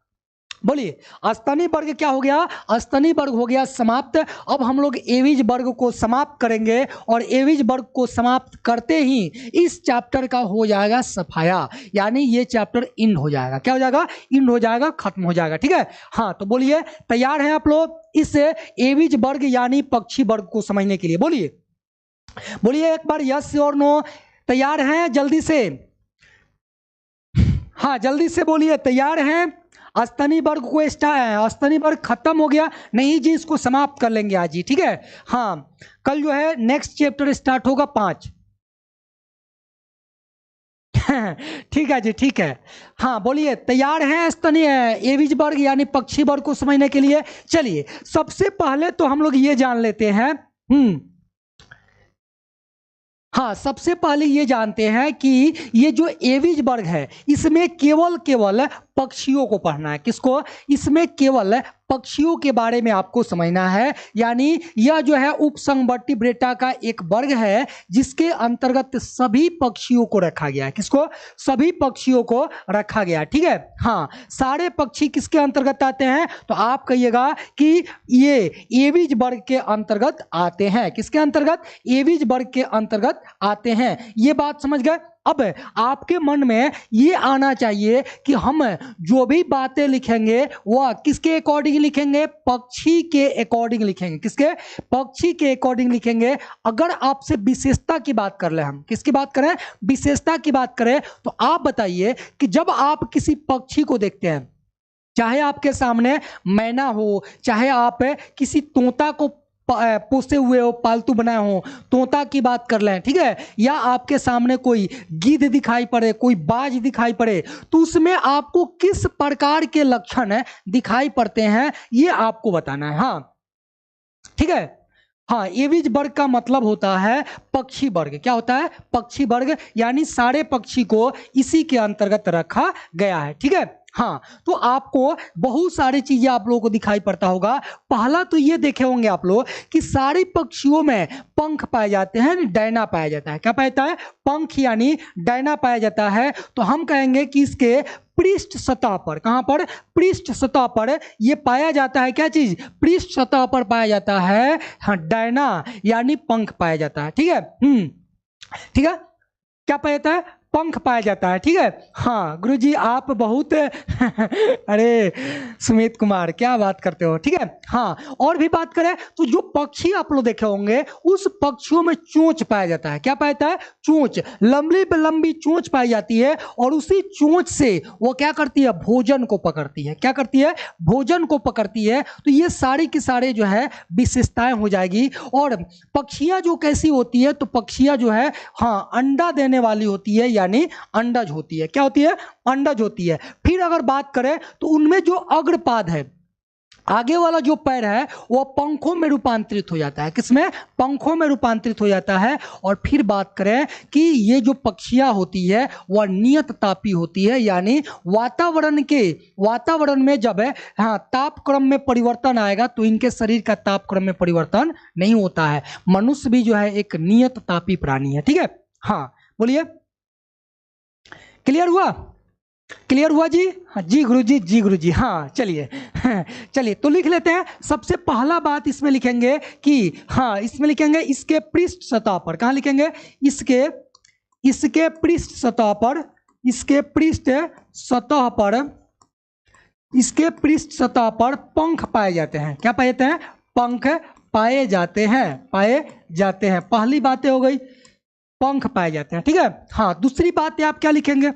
बोलिए, स्तनी वर्ग क्या हो गया, स्तनी वर्ग हो गया समाप्त। अब हम लोग एविज वर्ग को समाप्त करेंगे, और एविज वर्ग को समाप्त करते ही इस चैप्टर का हो जाएगा सफाया, यानी ये चैप्टर इंड हो जाएगा। क्या हो जाएगा, इंड हो जाएगा, खत्म हो जाएगा। ठीक है, हाँ, तो बोलिए, तैयार हैं आप लोग इस एविज वर्ग यानी पक्षी वर्ग को समझने के लिए, बोलिए, बोलिए एक बार यस और नो। तैयार हैं, जल्दी से, हाँ, जल्दी से बोलिए, तैयार हैं। स्तनी वर्ग को स्तनी वर्ग खत्म हो गया, नहीं जी, इसको समाप्त कर लेंगे आज ही। ठीक है, हाँ, कल जो है नेक्स्ट चैप्टर स्टार्ट होगा 5। ठीक है जी, ठीक है, हाँ, बोलिए, तैयार हैं स्तनीय एविज वर्ग यानी पक्षी वर्ग को समझने के लिए। चलिए सबसे पहले तो हम लोग ये जान लेते हैं, हाँ, सबसे पहले ये जानते हैं कि ये जो एविज वर्ग है इसमें केवल पक्षियों को पढ़ना है। किसको, इसमें केवल पक्षियों के बारे में आपको समझना है, यानी यह जो है उपसंवर्टिब्रेटा का एक वर्ग है जिसके अंतर्गत सभी पक्षियों को रखा गया है। किसको, सभी पक्षियों को रखा गया है। ठीक है, हाँ, सारे पक्षी किसके अंतर्गत आते हैं, तो आप कहिएगा कि ये एविज वर्ग के अंतर्गत आते हैं। किसके अंतर्गत, एविज वर्ग के अंतर्गत आते हैं। ये बात समझ गए। अब आपके मन में ये आना चाहिए कि हम जो भी बातें लिखेंगे वह किसके अकॉर्डिंग लिखेंगे, पक्षी के अकॉर्डिंग लिखेंगे। किसके, पक्षी के अकॉर्डिंग लिखेंगे। अगर आपसे विशेषता की बात कर ले, हम किसकी बात करें, विशेषता की बात करें, तो आप बताइए कि जब आप किसी पक्षी को देखते हैं, चाहे आपके सामने मैना हो, चाहे आप किसी तोता को पोसे हुए हो, पालतू बनाए हो, तोता की बात कर लें, ठीक है, या आपके सामने कोई गिद्ध दिखाई पड़े, कोई बाज दिखाई पड़े, तो उसमें आपको किस प्रकार के लक्षण दिखाई पड़ते हैं ये आपको बताना है। हाँ, ठीक है, हाँ, एविज वर्ग का मतलब होता है पक्षी वर्ग। क्या होता है? पक्षी वर्ग, यानी सारे पक्षी को इसी के अंतर्गत रखा गया है। ठीक है। हाँ, तो आपको बहुत सारी चीजें आप लोगों को दिखाई पड़ता होगा। पहला तो ये देखे होंगे आप लोग कि सारे पक्षियों में पंख पाए जाते हैं, डैना पाया जाता है। क्या पाया जाता है? पंख यानी डैना पाया जाता है। तो हम कहेंगे कि इसके पृष्ठ सतह पर, कहां पर? पृष्ठ सतह पर यह पाया जाता है। क्या चीज? पृष्ठ सतह पर पाया जाता है, हाँ, डैना यानी पंख पाया जाता है। ठीक है। ठीक है। क्या पाया जाता है? पंख पाया जाता है। ठीक है। हाँ गुरुजी, आप बहुत अरे सुमित कुमार, क्या बात करते हो। ठीक है। हाँ, और भी बात करें तो जो पक्षी आप लोग देखे होंगे उस पक्षियों में चोंच पाया जाता है। क्या पाया जाता है? चोंच, लंबी लंबी चोंच पाई जाती है, और उसी चोंच से वो क्या करती है? भोजन को पकड़ती है। क्या करती है? भोजन को पकड़ती है। तो ये सारी की सारे जो है विशेषताएं हो जाएगी। और पक्षियां जो कैसी होती है? तो पक्षियां जो है, हाँ, अंडा देने वाली होती है, यानी अंडज होती है। क्या होती है? अंडज होती है। फिर अगर बात करें तो उनमें जो अग्रपाद है, आगे वाला जो पैर है, वो पंखों में रूपांतरित हो जाता है। किसमें? पंखों में रूपांतरित हो जाता है। और फिर बात करें कि ये जो पक्षियां होती है वह नियत तापी होती है, यानी वातावरण में जब है, हाँ, तापक्रम में परिवर्तन आएगा तो इनके शरीर का तापक्रम में परिवर्तन नहीं होता है। मनुष्य भी जो है एक नियत तापी प्राणी है। ठीक है। हाँ, बोलिए, क्लियर हुआ? क्लियर हुआ जी? हाँ जी गुरुजी, जी गुरुजी। हाँ, चलिए चलिए तो लिख लेते हैं। सबसे पहला बात इसमें लिखेंगे कि, हाँ, इसमें लिखेंगे इसके पृष्ठ सतह पर। कहाँ लिखेंगे? इसके पृष्ठ सतह पर, इसके पृष्ठ सतह पर, इसके पृष्ठ सतह पर पंख पाए जाते हैं। क्या पाए जाते हैं? पंख पाए जाते हैं, पाए जाते हैं। पहली बातें हो गई, पंख पाए जाते हैं। ठीक है। हाँ, दूसरी बात आप क्या लिखेंगे?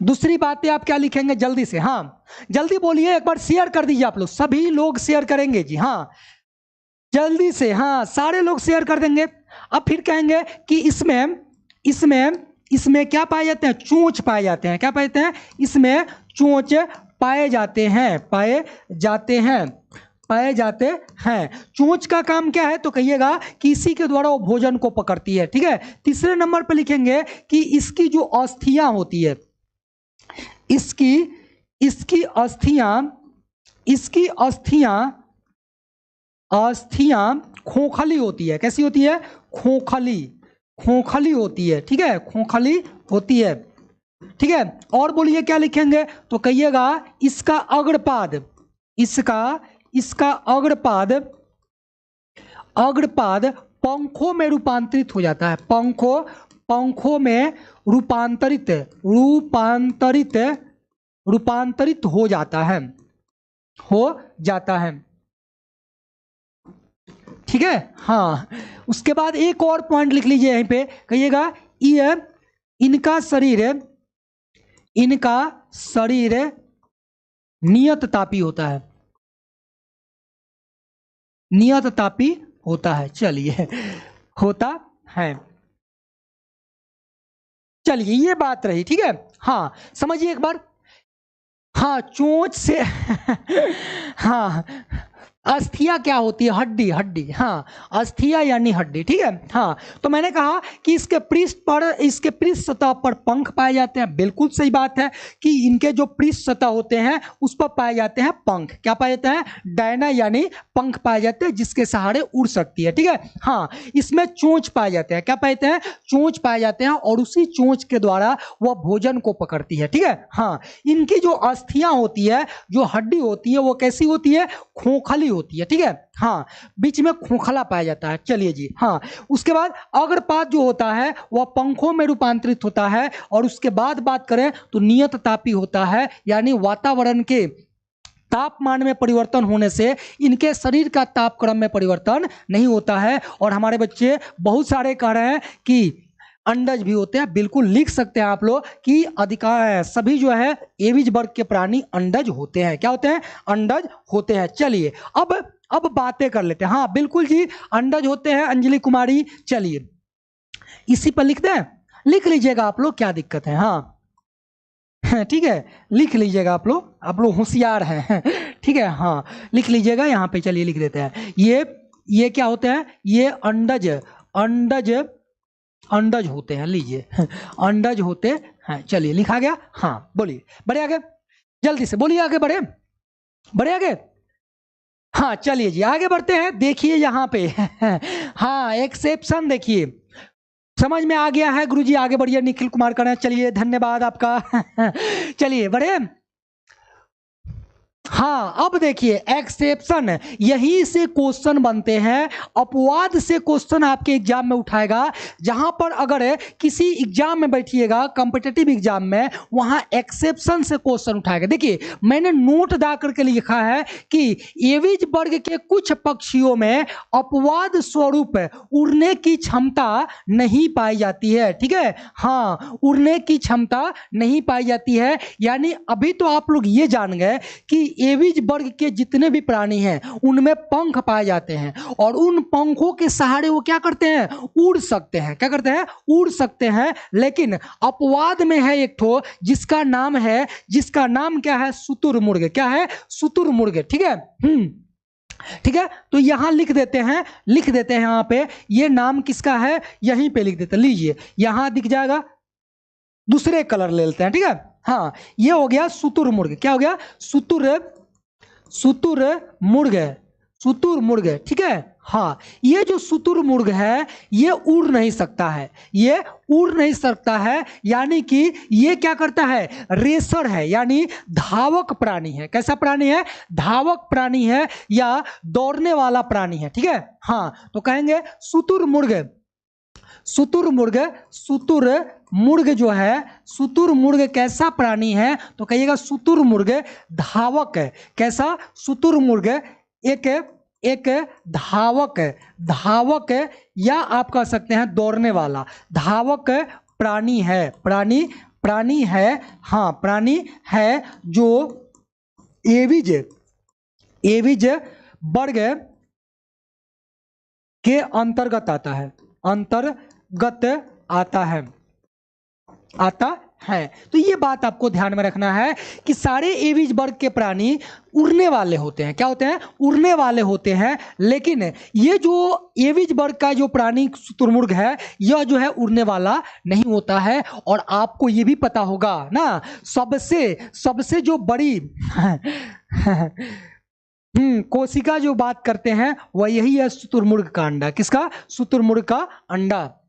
दूसरी बातें आप क्या लिखेंगे जल्दी से? हाँ, जल्दी बोलिए, एक बार शेयर कर दीजिए आप लोग, सभी लोग शेयर करेंगे जी। हाँ, जल्दी से, हाँ, सारे लोग शेयर कर देंगे। अब फिर कहेंगे कि इसमें इसमें इसमें क्या पाए जाते हैं? चोंच पाए जाते हैं। क्या पाए जाते हैं? इसमें चोंच पाए जाते हैं, पाए जाते हैं, पाए जाते हैं। चोंच का काम क्या है? तो कहिएगा कि इसी के द्वारा वो भोजन को पकड़ती है। ठीक है। तीसरे नंबर पर लिखेंगे कि इसकी जो अस्थियां होती है, इसकी इसकी अस्थियां इसकी अस्थियां खोखली होती है। कैसी होती है? खोखली होती है। ठीक है, खोखली होती है। ठीक है। और बोलिए क्या लिखेंगे? तो कहिएगा इसका अग्रपाद, इसका अग्रपाद पंखों में रूपांतरित हो जाता है। पंखों में रूपांतरित हो जाता है। ठीक है। हाँ, उसके बाद एक और पॉइंट लिख लीजिए यहीं पे, कहिएगा ये इनका शरीर नियत तापी होता है, नियत तापी होता है। चलिए, होता है। चलिए, ये बात रही। ठीक है। हाँ, समझिए एक बार। हाँ, चोंच से हाँ, अस्थिया क्या होती है? हड्डी। हाँ, अस्थिया यानी हड्डी। ठीक है। हाँ, तो मैंने कहा कि इसके पृष्ठ सतह पर पंख पाए जाते हैं। बिल्कुल सही बात है कि इनके जो पृष्ठ सतह होते हैं उस पर पाए जाते हैं पंख। क्या पाए जाते हैं? डैना यानी पंख पाए जाते हैं, जिसके सहारे उड़ सकती है। ठीक है। हाँ, इसमें चोंच पाए जाते हैं। क्या पाए जाते हैं? चोंच पाए जाते हैं, और उसी चोंच के द्वारा वह भोजन को पकड़ती है। ठीक है। हाँ, इनकी जो अस्थियां होती है, जो हड्डी होती है, वो कैसी होती है? खोखली होती है। ठीक है। हाँ, बीच में खोखला पाया जाता है। चलिए जी। हाँ, उसके बाद अग्रपाद जो होता है वह पंखों में रूपांतरित होता है। और उसके बाद बात करें तो नियत तापी होता है, यानी वातावरण के तापमान में परिवर्तन होने से इनके शरीर का तापक्रम में परिवर्तन नहीं होता है। और हमारे बच्चे बहुत सारे कह रहे हैं कि अंडज भी होते हैं। बिल्कुल लिख सकते हैं आप लोग कि अधिकार सभी जो है एविज वर्ग के प्राणी अंडज होते हैं। क्या होते हैं? अंडज होते हैं। चलिए, अब बातें कर लेते हैं। हाँ बिल्कुल जी, अंडज होते हैं अंजलि कुमारी। चलिए, इसी पर लिख दें, लिख लीजिएगा आप लोग, क्या दिक्कत है। हाँ ठीक है, लिख लीजिएगा आप लोग होशियार हैं ठीक है। हाँ, लिख लीजिएगा यहाँ पे। चलिए, लिख देते हैं। ये ये क्या होते हैं, ये अंडज अंडज अंडज होते हैं, लीजिए अंडज होते हैं। चलिए लिखा गया। हाँ बोलिए, बढ़े आगे, जल्दी से बोलिए, आगे बढ़े, बढ़े आगे। हाँ चलिए जी आगे बढ़ते हैं। देखिए यहाँ पे हाँ एक्सेप्शन देखिए, समझ में आ गया है गुरुजी, आगे बढ़िए। निखिल कुमार करण, चलिए धन्यवाद आपका चलिए बढ़े। हाँ अब देखिए एक्सेप्शन, यहीं से क्वेश्चन बनते हैं, अपवाद से क्वेश्चन आपके एग्जाम में उठाएगा। जहां पर अगर किसी एग्जाम में बैठिएगा कॉम्पिटिटिव एग्जाम में, वहां एक्सेप्शन से क्वेश्चन उठाएगा। देखिए मैंने नोट दा करके लिखा है कि एविज वर्ग के कुछ पक्षियों में अपवाद स्वरूप उड़ने की क्षमता नहीं पाई जाती है। ठीक है, हाँ उड़ने की क्षमता नहीं पाई जाती है। यानी अभी तो आप लोग ये जान गए कि एविज वर्ग के जितने भी प्राणी हैं उनमें पंख पाए जाते हैं, और उन पंखों के सहारे वो क्या करते हैं, उड़ सकते हैं। क्या करते हैं, उड़ सकते हैं। लेकिन अपवाद में है एक ठो जिसका नाम है, जिसका नाम क्या है, शुतुरमुर्ग। क्या है, शुतुरमुर्ग। ठीक है, ठीक है, तो यहां लिख देते हैं, लिख देते हैं यहां पे, ये नाम किसका है यहीं पे लिख देते हैं। लीजिए यहां दिख जाएगा, दूसरे कलर ले लेते हैं। ठीक है, हाँ ये हो गया शुतुरमुर्ग। क्या हो गया, शुतुरमुर्ग, शुतुरमुर्ग। ठीक है, हाँ ये जो शुतुरमुर्ग है ये उड़ नहीं सकता है, ये उड़ नहीं सकता है। यानी कि ये क्या करता है, रेसर है, यानी धावक प्राणी है। कैसा प्राणी है, धावक प्राणी है या दौड़ने वाला प्राणी है। ठीक है, हाँ तो कहेंगे शुतुरमुर्ग, शुतुरमुर्ग, शुतुरमुर्ग जो है, शुतुरमुर्ग कैसा प्राणी है, तो कहिएगा शुतुरमुर्ग धावक है। कैसा, शुतुरमुर्ग एक धावक, धावक या आप कह सकते हैं दौड़ने वाला, धावक प्राणी है, प्राणी है। हाँ प्राणी है जो एविज वर्ग के अंतर्गत आता है, अंतर्गत आता है। तो ये बात आपको ध्यान में रखना है कि सारे एविज वर्ग के प्राणी उड़ने वाले होते हैं। क्या होते हैं, उड़ने वाले होते हैं। लेकिन ये जो एविज वर्ग का जो प्राणी शुतुरमुर्ग है, यह जो है उड़ने वाला नहीं होता है। और आपको ये भी पता होगा ना, सबसे जो बड़ी कोशिका जो बात करते हैं वह यही है शुतुरमुर्ग का अंडा। किसका, शुतुरमुर्ग का अंडा।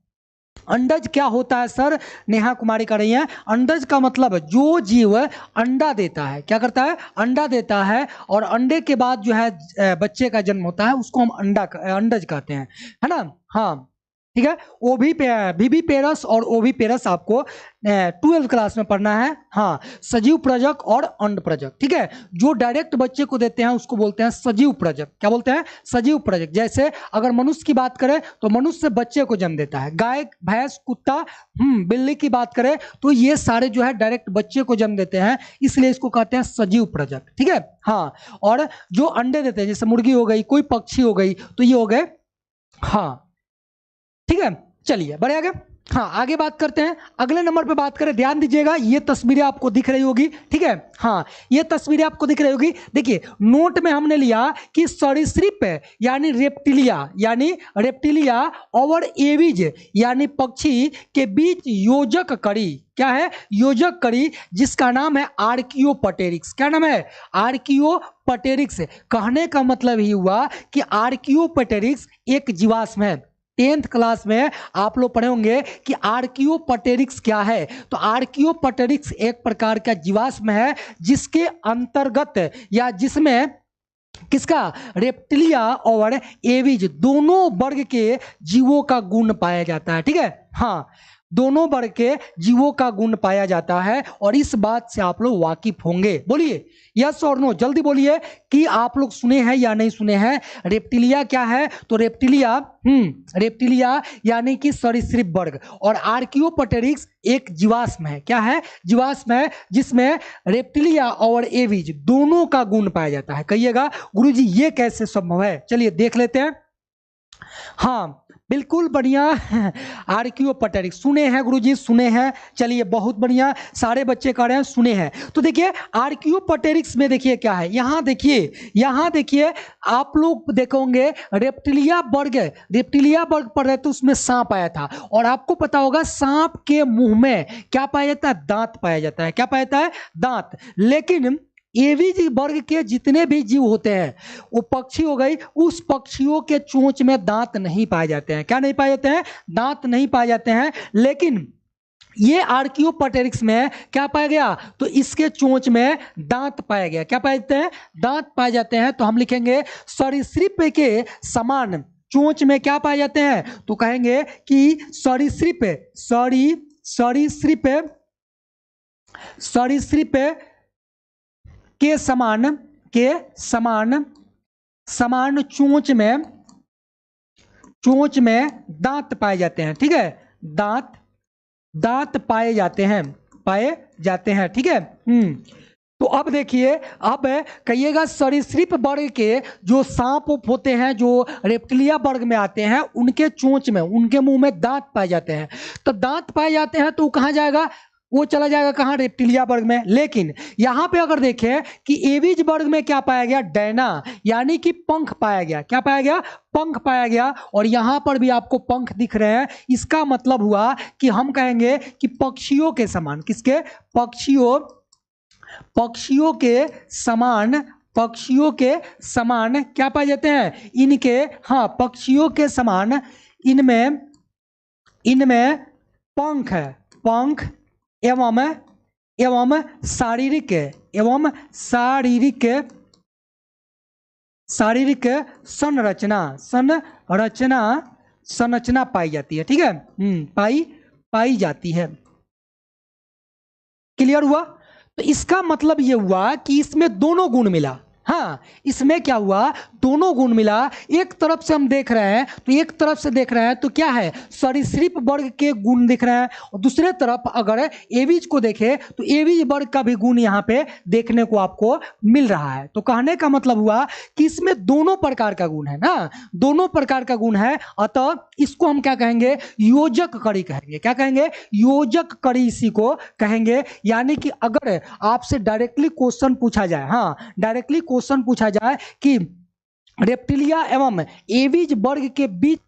अंडज क्या होता है सर, नेहा कुमारी कर रही हैं। अंडज का मतलब जो जीव अंडा देता है, क्या करता है, अंडा देता है, और अंडे के बाद जो है बच्चे का जन्म होता है, उसको हम अंडज कहते हैं, है ना। हाँ ठीक है, विविपेरस और ओविपेरस आपको 12th क्लास में पढ़ना है। हाँ सजीव प्रजक और अंड प्रजक। ठीक है, जो डायरेक्ट बच्चे को देते हैं उसको बोलते हैं सजीव प्रजक। क्या बोलते हैं, सजीव प्रजक। जैसे अगर मनुष्य की बात करें तो मनुष्य बच्चे को जन्म देता है, गाय भैंस कुत्ता बिल्ली की बात करें तो ये सारे जो है डायरेक्ट बच्चे को जन्म देते हैं, इसलिए इसको कहते हैं सजीव प्रजक। ठीक है, हाँ और जो अंडे देते हैं जैसे मुर्गी हो गई, कोई पक्षी हो गई, तो ये हो गए। हाँ ठीक है, चलिए बढ़े आगे। हाँ आगे बात करते हैं, अगले नंबर पे बात करें। ध्यान दीजिएगा, ये तस्वीरें आपको दिख रही होगी। ठीक है, हाँ ये तस्वीरें आपको दिख रही होगी। देखिए नोट में हमने लिया कि सरीसृप यानी रेप्टिलिया और एविज यानी पक्षी के बीच योजक कड़ी, क्या है, योजक कड़ी, जिसका नाम है आर्कियोपटेरिक्स। क्या नाम है, आर्कियोपटेरिक्स। कहने का मतलब ही हुआ कि आर्कियोपटेरिक्स एक जीवाश्म है। 10th क्लास में आप लोग पढ़े होंगे कि आर्कियोपटेरिक्स क्या है। तो आर्कियोपटेरिक्स एक प्रकार का जीवाश्म है जिसके अंतर्गत या जिसमें किसका, रेप्टिलिया और एविज दोनों वर्ग के जीवों का गुण पाया जाता है। ठीक है, हाँ दोनों वर्ग के जीवों का गुण पाया जाता है, और इस बात से आप लोग वाकिफ होंगे। बोलिए यस और नो, जल्दी बोलिए कि आप लोग सुने हैं या नहीं सुने हैं। रेप्टिलिया क्या है, तो रेप्टिलिया यानी कि सरीसृप वर्ग, और आर्कियोपटेरिक्स एक जीवाश्म है। क्या है, जीवाश्म है जिसमें रेप्टिलिया और एविज दोनों का गुण पाया जाता है। कहिएगा गुरुजी ये कैसे संभव है, चलिए देख लेते हैं। हाँ बिल्कुल बढ़िया। आर्कियोपटेरिक सुने हैं गुरुजी, सुने हैं। चलिए बहुत बढ़िया, सारे बच्चे कह रहे हैं सुने हैं। तो देखिए आर्कियोपटेरिक्स में देखिए क्या है, यहाँ देखिए, यहाँ देखिए आप लोग देखोगे रेप्टिलिया वर्ग पढ़ रहे थे, उसमें सांप आया था। और आपको पता होगा सांप के मुंह में क्या पाया जाता है, दांत पाया जाता है। क्या पाया जाता है, दांत। लेकिन एवीज वर्ग के जितने भी जीव होते हैं, वो पक्षी हो गई, उस पक्षियों के चोंच में दांत नहीं पाए जाते हैं। क्या नहीं पाए जाते हैं, दांत नहीं पाए जाते हैं। लेकिन ये आर्कियोपटेरिक्स में क्या पाया गया, तो इसके चोंच में दांत पाया गया। क्या पाए जाते हैं, दांत पाए जाते हैं। तो हम लिखेंगे सरीसृप के समान चोंच में क्या पाए जाते हैं, तो कहेंगे कि सरीसृप सरीसृप सरीसृप के समान समान चोंच में दांत पाए जाते हैं। ठीक है, दांत पाए जाते हैं। ठीक है। तो अब देखिए, अब कहिएगा सरीसृप वर्ग के जो सांप उप होते हैं, जो रेप्टिलिया वर्ग में आते हैं, उनके चोंच में, उनके मुंह में दांत पाए जाते हैं। तो दांत पाए जाते हैं तो कहाँ जाएगा, वो चला जाएगा कहाँ, रेप्टिलिया वर्ग में। लेकिन यहां पे अगर देखें कि एविज वर्ग में क्या पाया गया, डैना, यानी कि पंख पाया गया। क्या पाया गया, पंख पाया गया। और यहां पर भी आपको पंख दिख रहे हैं। इसका मतलब हुआ कि हम कहेंगे कि पक्षियों के समान, किसके, पक्षियों के समान क्या पाए जाते हैं, इनके, हाँ पक्षियों के समान इनमें पंख है, पंख एवं शारीरिक संरचना पाई जाती है। ठीक है, पाई जाती है। क्लियर हुआ। तो इसका मतलब यह हुआ कि इसमें दोनों गुण मिला। हाँ, इसमें क्या हुआ, दोनों गुण मिला। एक तरफ से हम देख रहे हैं, तो एक तरफ से देख रहे हैं तो क्या है, सरीसृप वर्ग के गुण दिख रहे हैं। और दूसरे तरफ अगर एविज को देखें तो एविज वर्ग का भी गुण यहाँ पे देखने को आपको मिल रहा है। तो कहने का मतलब हुआ कि इसमें दोनों प्रकार का गुण है ना, दोनों प्रकार का गुण है। अतः इसको हम क्या कहेंगे, योजक कड़ी कहेंगे। क्या कहेंगे, योजक कड़ी इसी को कहेंगे। यानी कि अगर आपसे डायरेक्टली क्वेश्चन पूछा जाए, हाँ डायरेक्टली क्वेश्चन पूछा जाए कि रेप्टिलिया एवं एविज वर्ग के बीच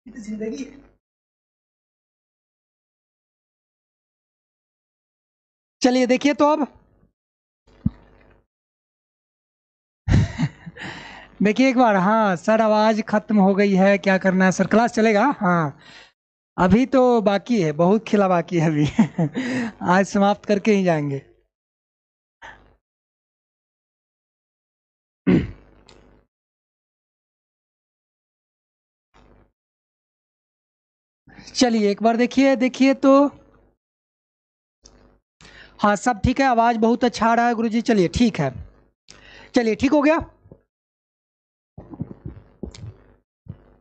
जिंदगी। चलिए देखिए तो अब देखिए एक बार, हाँ सर आवाज खत्म हो गई है, क्या करना है सर, क्लास चलेगा। हाँ अभी तो बाकी है, बहुत खिला बाकी है अभी। आज समाप्त करके ही जाएंगे। चलिए एक बार देखिए, देखिए तो हाँ सब ठीक है, आवाज़ बहुत अच्छा आ रहा है गुरुजी। चलिए ठीक है, चलिए ठीक हो गया।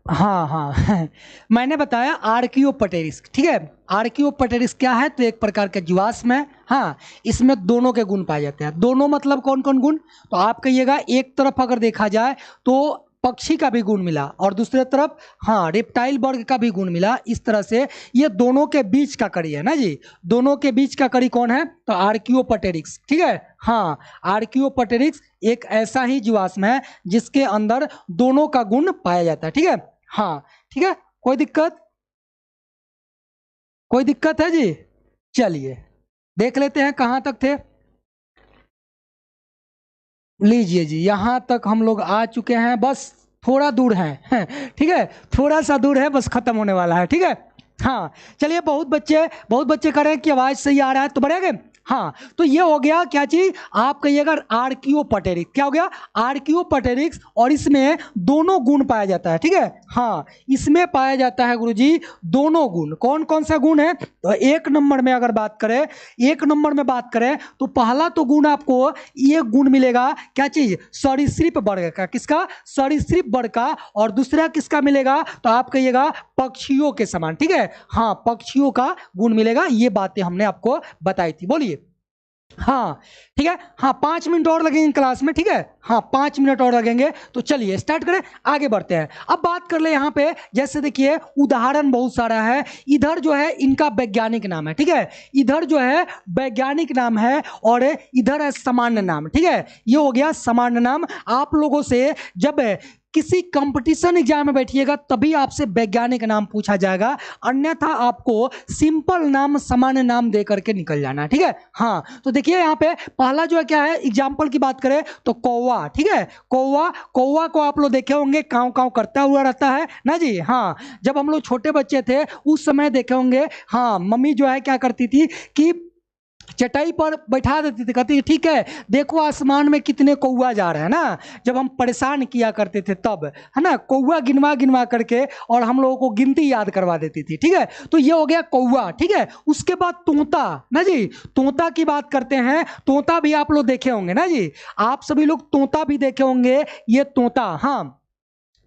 हाँ हाँ मैंने बताया आर्कियोपटेरिक्स, ठीक है। आर्कियोपटेरिक्स क्या है? तो एक प्रकार का जीवाश्म है। हाँ, इसमें दोनों के गुण पाए जाते हैं। दोनों मतलब कौन कौन गुण? तो आप कहिएगा एक तरफ अगर देखा जाए तो पक्षी का भी गुण मिला, और दूसरे तरफ हाँ रेप्टाइल वर्ग का भी गुण मिला। इस तरह से ये दोनों के बीच का कड़ी है ना जी। दोनों के बीच का कड़ी कौन है? तो आर्कियोपटेरिक्स, ठीक है। हाँ, आर्कियोपटेरिक्स एक ऐसा ही जीवाश्म है जिसके अंदर दोनों का गुण पाया जाता है, ठीक है। हाँ ठीक है, कोई दिक्कत? कोई दिक्कत है जी? चलिए देख लेते हैं कहाँ तक थे। लीजिए जी, यहाँ तक हम लोग आ चुके हैं, बस थोड़ा दूर है ठीक है, थोड़ा सा दूर है, बस खत्म होने वाला है, ठीक है। हाँ चलिए, बहुत बच्चे कह रहे हैं कि आवाज़ सही आ रहा है, तो बढ़ेगा। हाँ, तो ये हो गया क्या चीज? आप कहिएगा आर्कियोपटेरिक्स। क्या हो गया? आर्कियोपटेरिक्स। और इसमें दोनों गुण पाया जाता है, ठीक है। हाँ, इसमें पाया जाता है गुरुजी दोनों गुण। कौन कौन सा गुण है? तो एक नंबर में अगर बात करें, एक नंबर में बात करें तो पहला तो गुण आपको ये गुण मिलेगा, क्या चीज? सरीसृप वर्ग का। किसका? सरीसृप वर्ग का। और दूसरा किसका मिलेगा? तो आप कहिएगा पक्षियों के समान, ठीक है। हाँ, पक्षियों का गुण मिलेगा। ये बातें हमने आपको बताई थी, बोलिए। हाँ ठीक है। हाँ 5 मिनट और लगेंगे क्लास में, ठीक है। हाँ 5 मिनट और लगेंगे, तो चलिए स्टार्ट करें, आगे बढ़ते हैं। अब बात कर ले यहाँ पे, जैसे देखिए उदाहरण बहुत सारा है। इधर जो है इनका वैज्ञानिक नाम है, ठीक है। इधर जो है वैज्ञानिक नाम है, और इधर है सामान्य नाम, ठीक है। ये हो गया सामान्य नाम। आप लोगों से जब किसी कंपटीशन एग्जाम में बैठिएगा तभी आपसे वैज्ञानिक नाम पूछा जाएगा, अन्यथा आपको सिंपल नाम, सामान्य नाम दे करके निकल जाना है, ठीक है। हाँ, तो देखिए यहाँ पे पहला जो है क्या है, एग्जाम्पल की बात करें तो कौवा, ठीक है। कौवा, कौवा को आप लोग देखे होंगे काव काव करता हुआ रहता है ना जी। हाँ, जब हम लोग छोटे बच्चे थे उस समय देखे होंगे, हाँ मम्मी जो है क्या करती थी कि चटाई पर बैठा देती थी, कहती ठीक है देखो आसमान में कितने कौवा जा रहे हैं ना। जब हम परेशान किया करते थे तब, है ना, कौवा गिनवा गिनवा करके, और हम लोगों को गिनती याद करवा देती थी, ठीक है। तो ये हो गया कौवा, ठीक है। उसके बाद तोता ना जी, तोता की बात करते हैं। तोता भी आप लोग देखे होंगे ना जी, आप सभी लोग तोता भी देखे होंगे। ये तोता, हाँ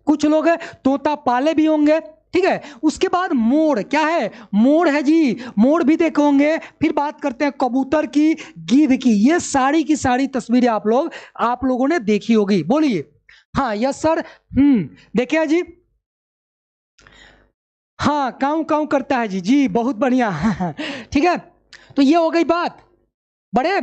कुछ लोग तोता पाले भी होंगे, ठीक है। उसके बाद मोर, क्या है? मोर है जी, मोर भी देखे होंगे। फिर बात करते हैं कबूतर की, गिद्ध की। ये सारी की सारी तस्वीरें आप लोगों ने देखी होगी, बोलिए। हाँ यस सर, देखे हैं जी। हाँ काऊ काऊ करता है जी, जी बहुत बढ़िया ठीक है, तो ये हो गई बात, बड़े।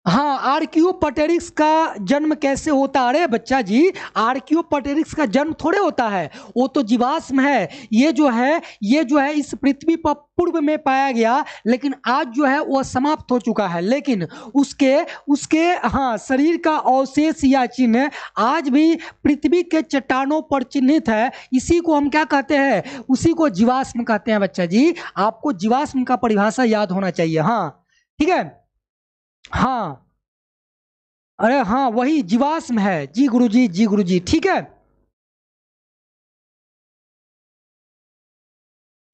हाँ, आर्कियोपटेरिक्स का जन्म कैसे होता है? अरे बच्चा जी, आर्कियोपटेरिक्स का जन्म थोड़े होता है, वो तो जीवाश्म है। ये जो है इस पृथ्वी पर पूर्व में पाया गया, लेकिन आज जो है वह समाप्त हो चुका है। लेकिन उसके उसके हाँ शरीर का अवशेष या चिन्ह आज भी पृथ्वी के चट्टानों पर चिन्हित है। इसी को हम क्या कहते हैं? उसी को जीवाश्म कहते हैं बच्चा जी। आपको जीवाश्म का परिभाषा याद होना चाहिए, हाँ ठीक है। हाँ, अरे हाँ वही जीवाश्म है जी गुरुजी, जी गुरुजी, ठीक है।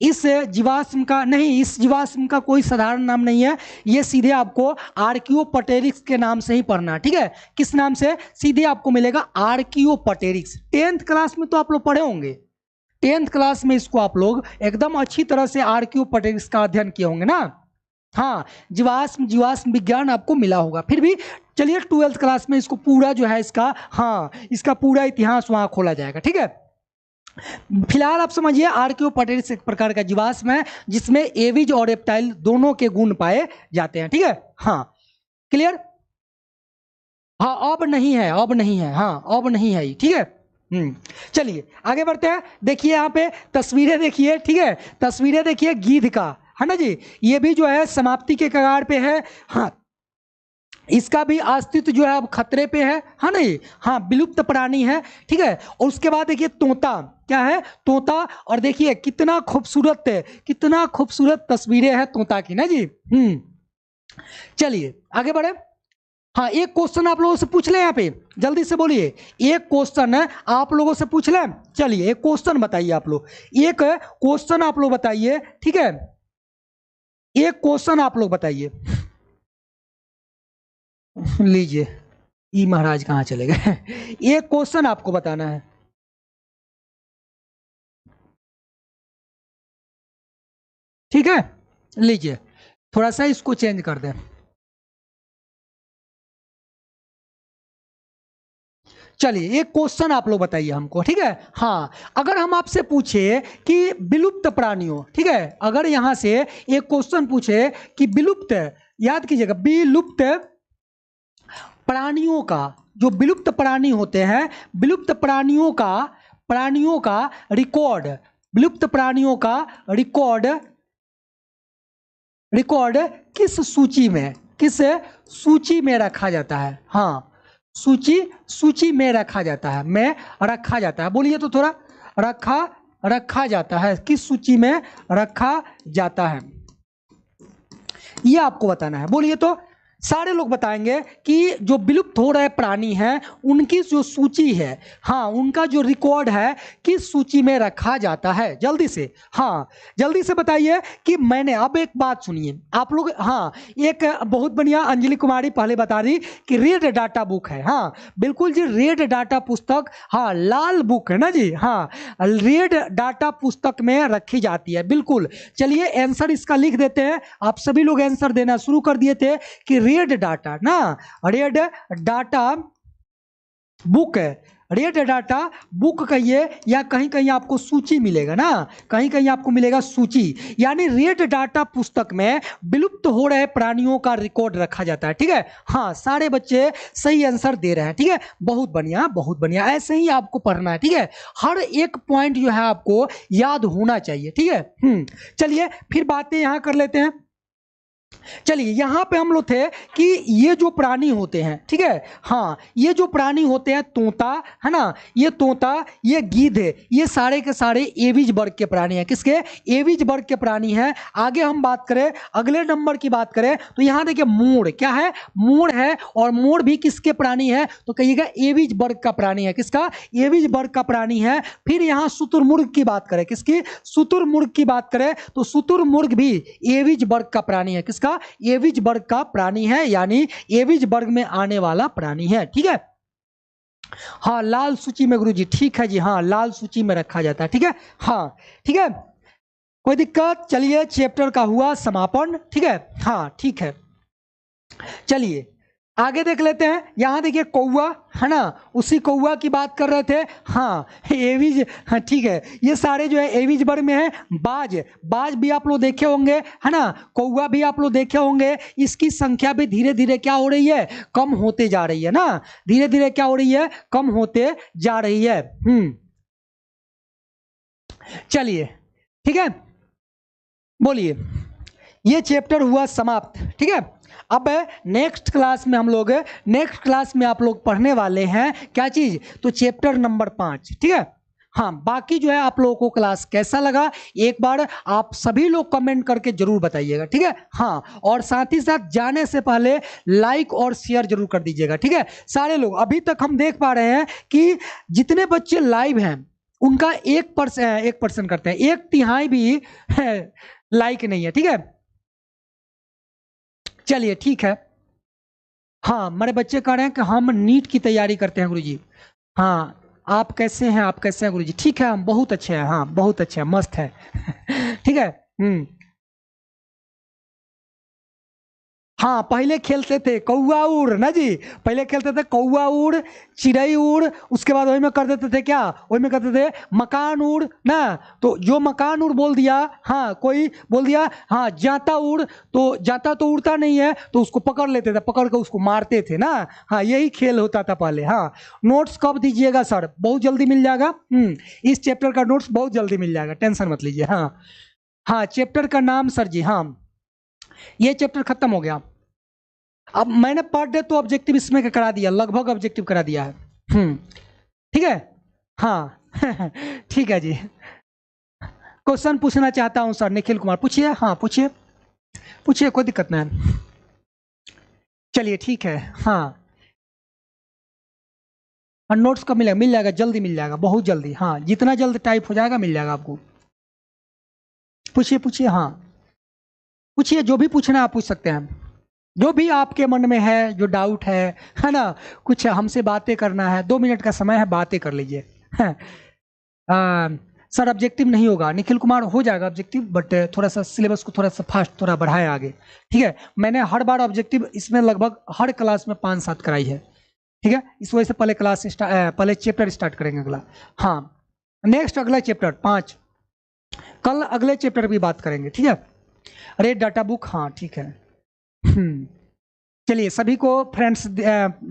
इस जीवाश्म का नहीं, इस जीवाश्म का कोई साधारण नाम नहीं है। ये सीधे आपको आर्कियोपटेरिक्स के नाम से ही पढ़ना, ठीक है। किस नाम से? सीधे आपको मिलेगा आर्कियोपटेरिक्स। 10th क्लास में तो आप लोग पढ़े होंगे, 10th क्लास में इसको आप लोग एकदम अच्छी तरह से आर्कियोपटेरिक्स का अध्ययन किए होंगे ना। हाँ, जीवाश्म विज्ञान आपको मिला होगा। फिर भी चलिए 12th क्लास में इसको पूरा जो है इसका, हाँ इसका पूरा इतिहास वहां खोला जाएगा, ठीक है। फिलहाल आप समझिए आर्कियोपटेरिक्स एक प्रकार का जीवाश्म है जिसमें एविज और रेप्टाइल दोनों के गुण पाए जाते हैं, ठीक है। हाँ क्लियर। हाँ अब नहीं है, अब नहीं है, हाँ अब नहीं है, ठीक है। चलिए आगे बढ़ते हैं। देखिए यहाँ पे तस्वीरें देखिए, ठीक है। तस्वीरें देखिए गिद्ध का, है ना जी। ये भी जो है समाप्ति के कगार पे है, हाँ इसका भी अस्तित्व जो है अब खतरे पे है ना ये, हाँ विलुप्त प्राणी है, ठीक है। और उसके बाद देखिए तोता, क्या है? तोता। और देखिए कितना खूबसूरत है, कितना खूबसूरत तस्वीरें हैं तोता की ना जी। चलिए आगे बढ़े। हाँ एक क्वेश्चन आप लोगों से पूछ ले, यहाँ पे जल्दी से बोलिए। एक क्वेश्चन है आप लोगों से पूछ ले। चलिए एक क्वेश्चन बताइए आप लोग, एक क्वेश्चन आप लोग बताइए, ठीक है। एक क्वेश्चन आप लोग बताइए, लीजिए। ई महाराज कहाँ चले गए? एक क्वेश्चन आपको बताना है। ठीक है, लीजिए, थोड़ा सा इसको चेंज कर दें। चलिए एक क्वेश्चन आप लोग बताइए हमको, ठीक है। हाँ, अगर हम आपसे पूछे कि विलुप्त प्राणियों, ठीक है, अगर यहां से एक क्वेश्चन पूछे कि विलुप्त, याद कीजिएगा, विलुप्त प्राणियों का, जो विलुप्त प्राणी होते हैं, विलुप्त प्राणियों का रिकॉर्ड, विलुप्त प्राणियों का रिकॉर्ड, रिकॉर्ड किस सूची में, किस सूची में रखा जाता है? हाँ, सूची, सूची में रखा जाता है, में रखा जाता है, बोलिए तो थोड़ा। रखा, रखा जाता है, किस सूची में रखा जाता है, ये आपको बताना है, बोलिए तो। सारे लोग बताएंगे कि जो विलुप्त हो रहे प्राणी हैं उनकी जो सूची है, हाँ, उनका जो रिकॉर्ड है किस सूची में रखा जाता है, जल्दी से, हाँ, जल्दी से बताइए। कि मैंने, अब एक बात सुनिए आप लोग, हाँ, एक बहुत बढ़िया अंजलि कुमारी पहले बता रही कि रेड डाटा बुक है, हाँ बिल्कुल जी, रेड डाटा पुस्तक, हाँ लाल बुक है ना जी, हाँ रेड डाटा पुस्तक में रखी जाती है, बिल्कुल। चलिए आंसर इसका लिख देते हैं, आप सभी लोग आंसर देना शुरू कर दिए थे कि रेड डाटा ना, रेड डाटा बुक है, रेड डाटा बुक कहिए, या कहीं कहीं आपको सूची मिलेगा ना, कहीं कहीं आपको मिलेगा सूची, यानी रेड डाटा पुस्तक में विलुप्त हो रहे प्राणियों का रिकॉर्ड रखा जाता है, ठीक है। हाँ, सारे बच्चे सही आंसर दे रहे हैं, ठीक है, बहुत बढ़िया, बहुत बढ़िया, ऐसे ही आपको पढ़ना है, ठीक है। हर एक पॉइंट जो है आपको याद होना चाहिए, ठीक है। चलिए फिर बातें यहां कर लेते हैं। चलिए यहां पे हम लोग थे कि ये जो प्राणी होते हैं, ठीक है, हाँ ये जो प्राणी होते हैं, तोता है ना, ये तोता, ये गीध है, ये सारे के सारे एविज वर्ग के प्राणी हैं, किसके? एविज वर्ग के प्राणी हैं। आगे हम बात करें, अगले नंबर की बात करें तो यहां देखिए मोर, क्या है? मोर है, और मोर भी किसके प्राणी है? तो कहिएगा एविज वर्ग का प्राणी है, किसका? एविज वर्ग का प्राणी है। फिर यहां शुतुरमुर्ग की बात करें, किसकी? शुतुरमुर्ग की बात करें तो शुतुरमुर्ग भी एविज वर्ग का प्राणी है, किसका? एविज वर्ग का प्राणी है, यानी एविज वर्ग में आने वाला प्राणी है, ठीक है। हाँ लाल सूची में गुरुजी, ठीक है जी, हाँ लाल सूची में रखा जाता है, ठीक है, हाँ ठीक है, कोई दिक्कत? चलिए चैप्टर का हुआ समापन, ठीक है, हाँ ठीक है। चलिए आगे देख लेते हैं। यहां देखिए कौवा है ना, उसी कौवा की बात कर रहे थे, हाँ एविज, हाँ ठीक है, ये सारे जो है एविज वर्ग में है। बाज, बाज भी आप लोग देखे होंगे है ना, कौवा भी आप लोग देखे होंगे। इसकी संख्या भी धीरे धीरे क्या हो रही है? कम होते जा रही है ना, धीरे धीरे क्या हो रही है? कम होते जा रही है। चलिए ठीक है, बोलिए। ये चैप्टर हुआ समाप्त, ठीक है। अब नेक्स्ट क्लास में हम लोग, नेक्स्ट क्लास में आप लोग पढ़ने वाले हैं क्या चीज? तो चैप्टर नंबर 5, ठीक है। हाँ, बाकी जो है आप लोगों को क्लास कैसा लगा एक बार आप सभी लोग कमेंट करके जरूर बताइएगा, ठीक है। हाँ, और साथ ही साथ जाने से पहले लाइक और शेयर जरूर कर दीजिएगा, ठीक है। सारे लोग, अभी तक हम देख पा रहे हैं कि जितने बच्चे लाइव हैं उनका 1% करते हैं, 1/3 भी लाइक नहीं है, ठीक है। चलिए ठीक है। हाँ, हमारे बच्चे कह रहे हैं कि हम नीट की तैयारी करते हैं गुरुजी। हाँ, आप कैसे हैं, आप कैसे हैं गुरुजी? ठीक है, हम बहुत अच्छे हैं, हाँ बहुत अच्छे हैं, मस्त है। ठीक है। हाँ, पहले खेलते थे कौआ उड़ ना जी, पहले खेलते थे कौआ उड़, चिड़ई उड़, उसके बाद वही में कर देते थे क्या? वही में करते थे मकान उड़ ना, तो जो मकान उड़ बोल दिया, हाँ कोई बोल दिया हाँ जाता उड़, तो जाता तो उड़ता नहीं है, तो उसको पकड़ लेते थे, पकड़ कर उसको मारते थे ना। हाँ, यही खेल होता था पहले। हाँ, नोट्स कब दीजिएगा सर? बहुत जल्दी मिल जाएगा। इस चैप्टर का नोट्स बहुत जल्दी मिल जाएगा, टेंशन मत लीजिए। हाँ हाँ, चैप्टर का नाम सर जी, हाँ ये चैप्टर खत्म हो गया। अब मैंने पर डे तो ऑब्जेक्टिव इसमें का करा दिया, लगभग ऑब्जेक्टिव करा दिया है। ठीक है, हाँ। ठीक है जी, क्वेश्चन पूछना चाहता हूं सर, निखिल कुमार पूछिए, हाँ पूछिए, पूछिए, कोई दिक्कत नहीं है। चलिए ठीक है, हाँ, और नोट्स कब मिलेगा? मिल जाएगा, जल्दी मिल जाएगा, बहुत जल्दी, हाँ जितना जल्द टाइप हो जाएगा मिल जाएगा आपको। पूछिए पूछिए, हाँ। पूछिए, जो भी पूछना है आप पूछ सकते हैं, जो भी आपके मन में है, जो डाउट है ना, कुछ हमसे बातें करना है, 2 मिनट का समय है, बातें कर लीजिए। सर ऑब्जेक्टिव नहीं होगा, निखिल कुमार हो जाएगा ऑब्जेक्टिव, बट थोड़ा सा सिलेबस को थोड़ा सा फास्ट थोड़ा बढ़ाया आगे, ठीक है। मैंने हर बार ऑब्जेक्टिव इसमें लगभग हर क्लास में 5-7 कराई है, ठीक है। इस वजह से पहले पहले चैप्टर स्टार्ट करेंगे अगला। हाँ, नेक्स्ट अगला चैप्टर 5, कल अगले चैप्टर की बात करेंगे, ठीक है। अरे डाटा बुक, हाँ ठीक है। चलिए सभी को फ्रेंड्स,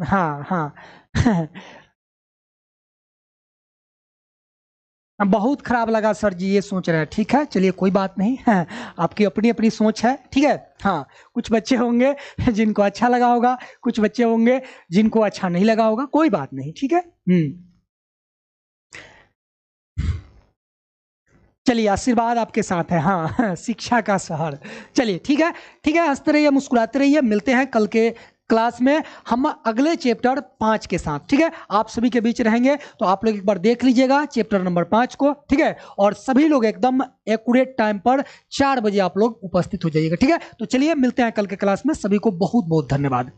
हाँ हाँ बहुत खराब लगा सर जी, ये सोच रहे हैं, ठीक है, चलिए कोई बात नहीं है, आपकी अपनी अपनी सोच है, ठीक है। हाँ, कुछ बच्चे होंगे जिनको अच्छा लगा होगा, कुछ बच्चे होंगे जिनको अच्छा नहीं लगा होगा, कोई बात नहीं, ठीक है। चलिए, आशीर्वाद आपके साथ है, हाँ शिक्षा का शहर। चलिए ठीक है, ठीक है, हंसते रहिए, मुस्कुराते रहिए, मिलते हैं कल के क्लास में हम अगले चैप्टर 5 के साथ, ठीक है। आप सभी के बीच रहेंगे, तो आप लोग एक बार देख लीजिएगा चैप्टर नंबर 5 को, ठीक है। और सभी लोग एकदम एक्यूरेट टाइम पर 4 बजे आप लोग उपस्थित हो जाइएगा, ठीक है। तो चलिए मिलते हैं कल के क्लास में, सभी को बहुत बहुत धन्यवाद।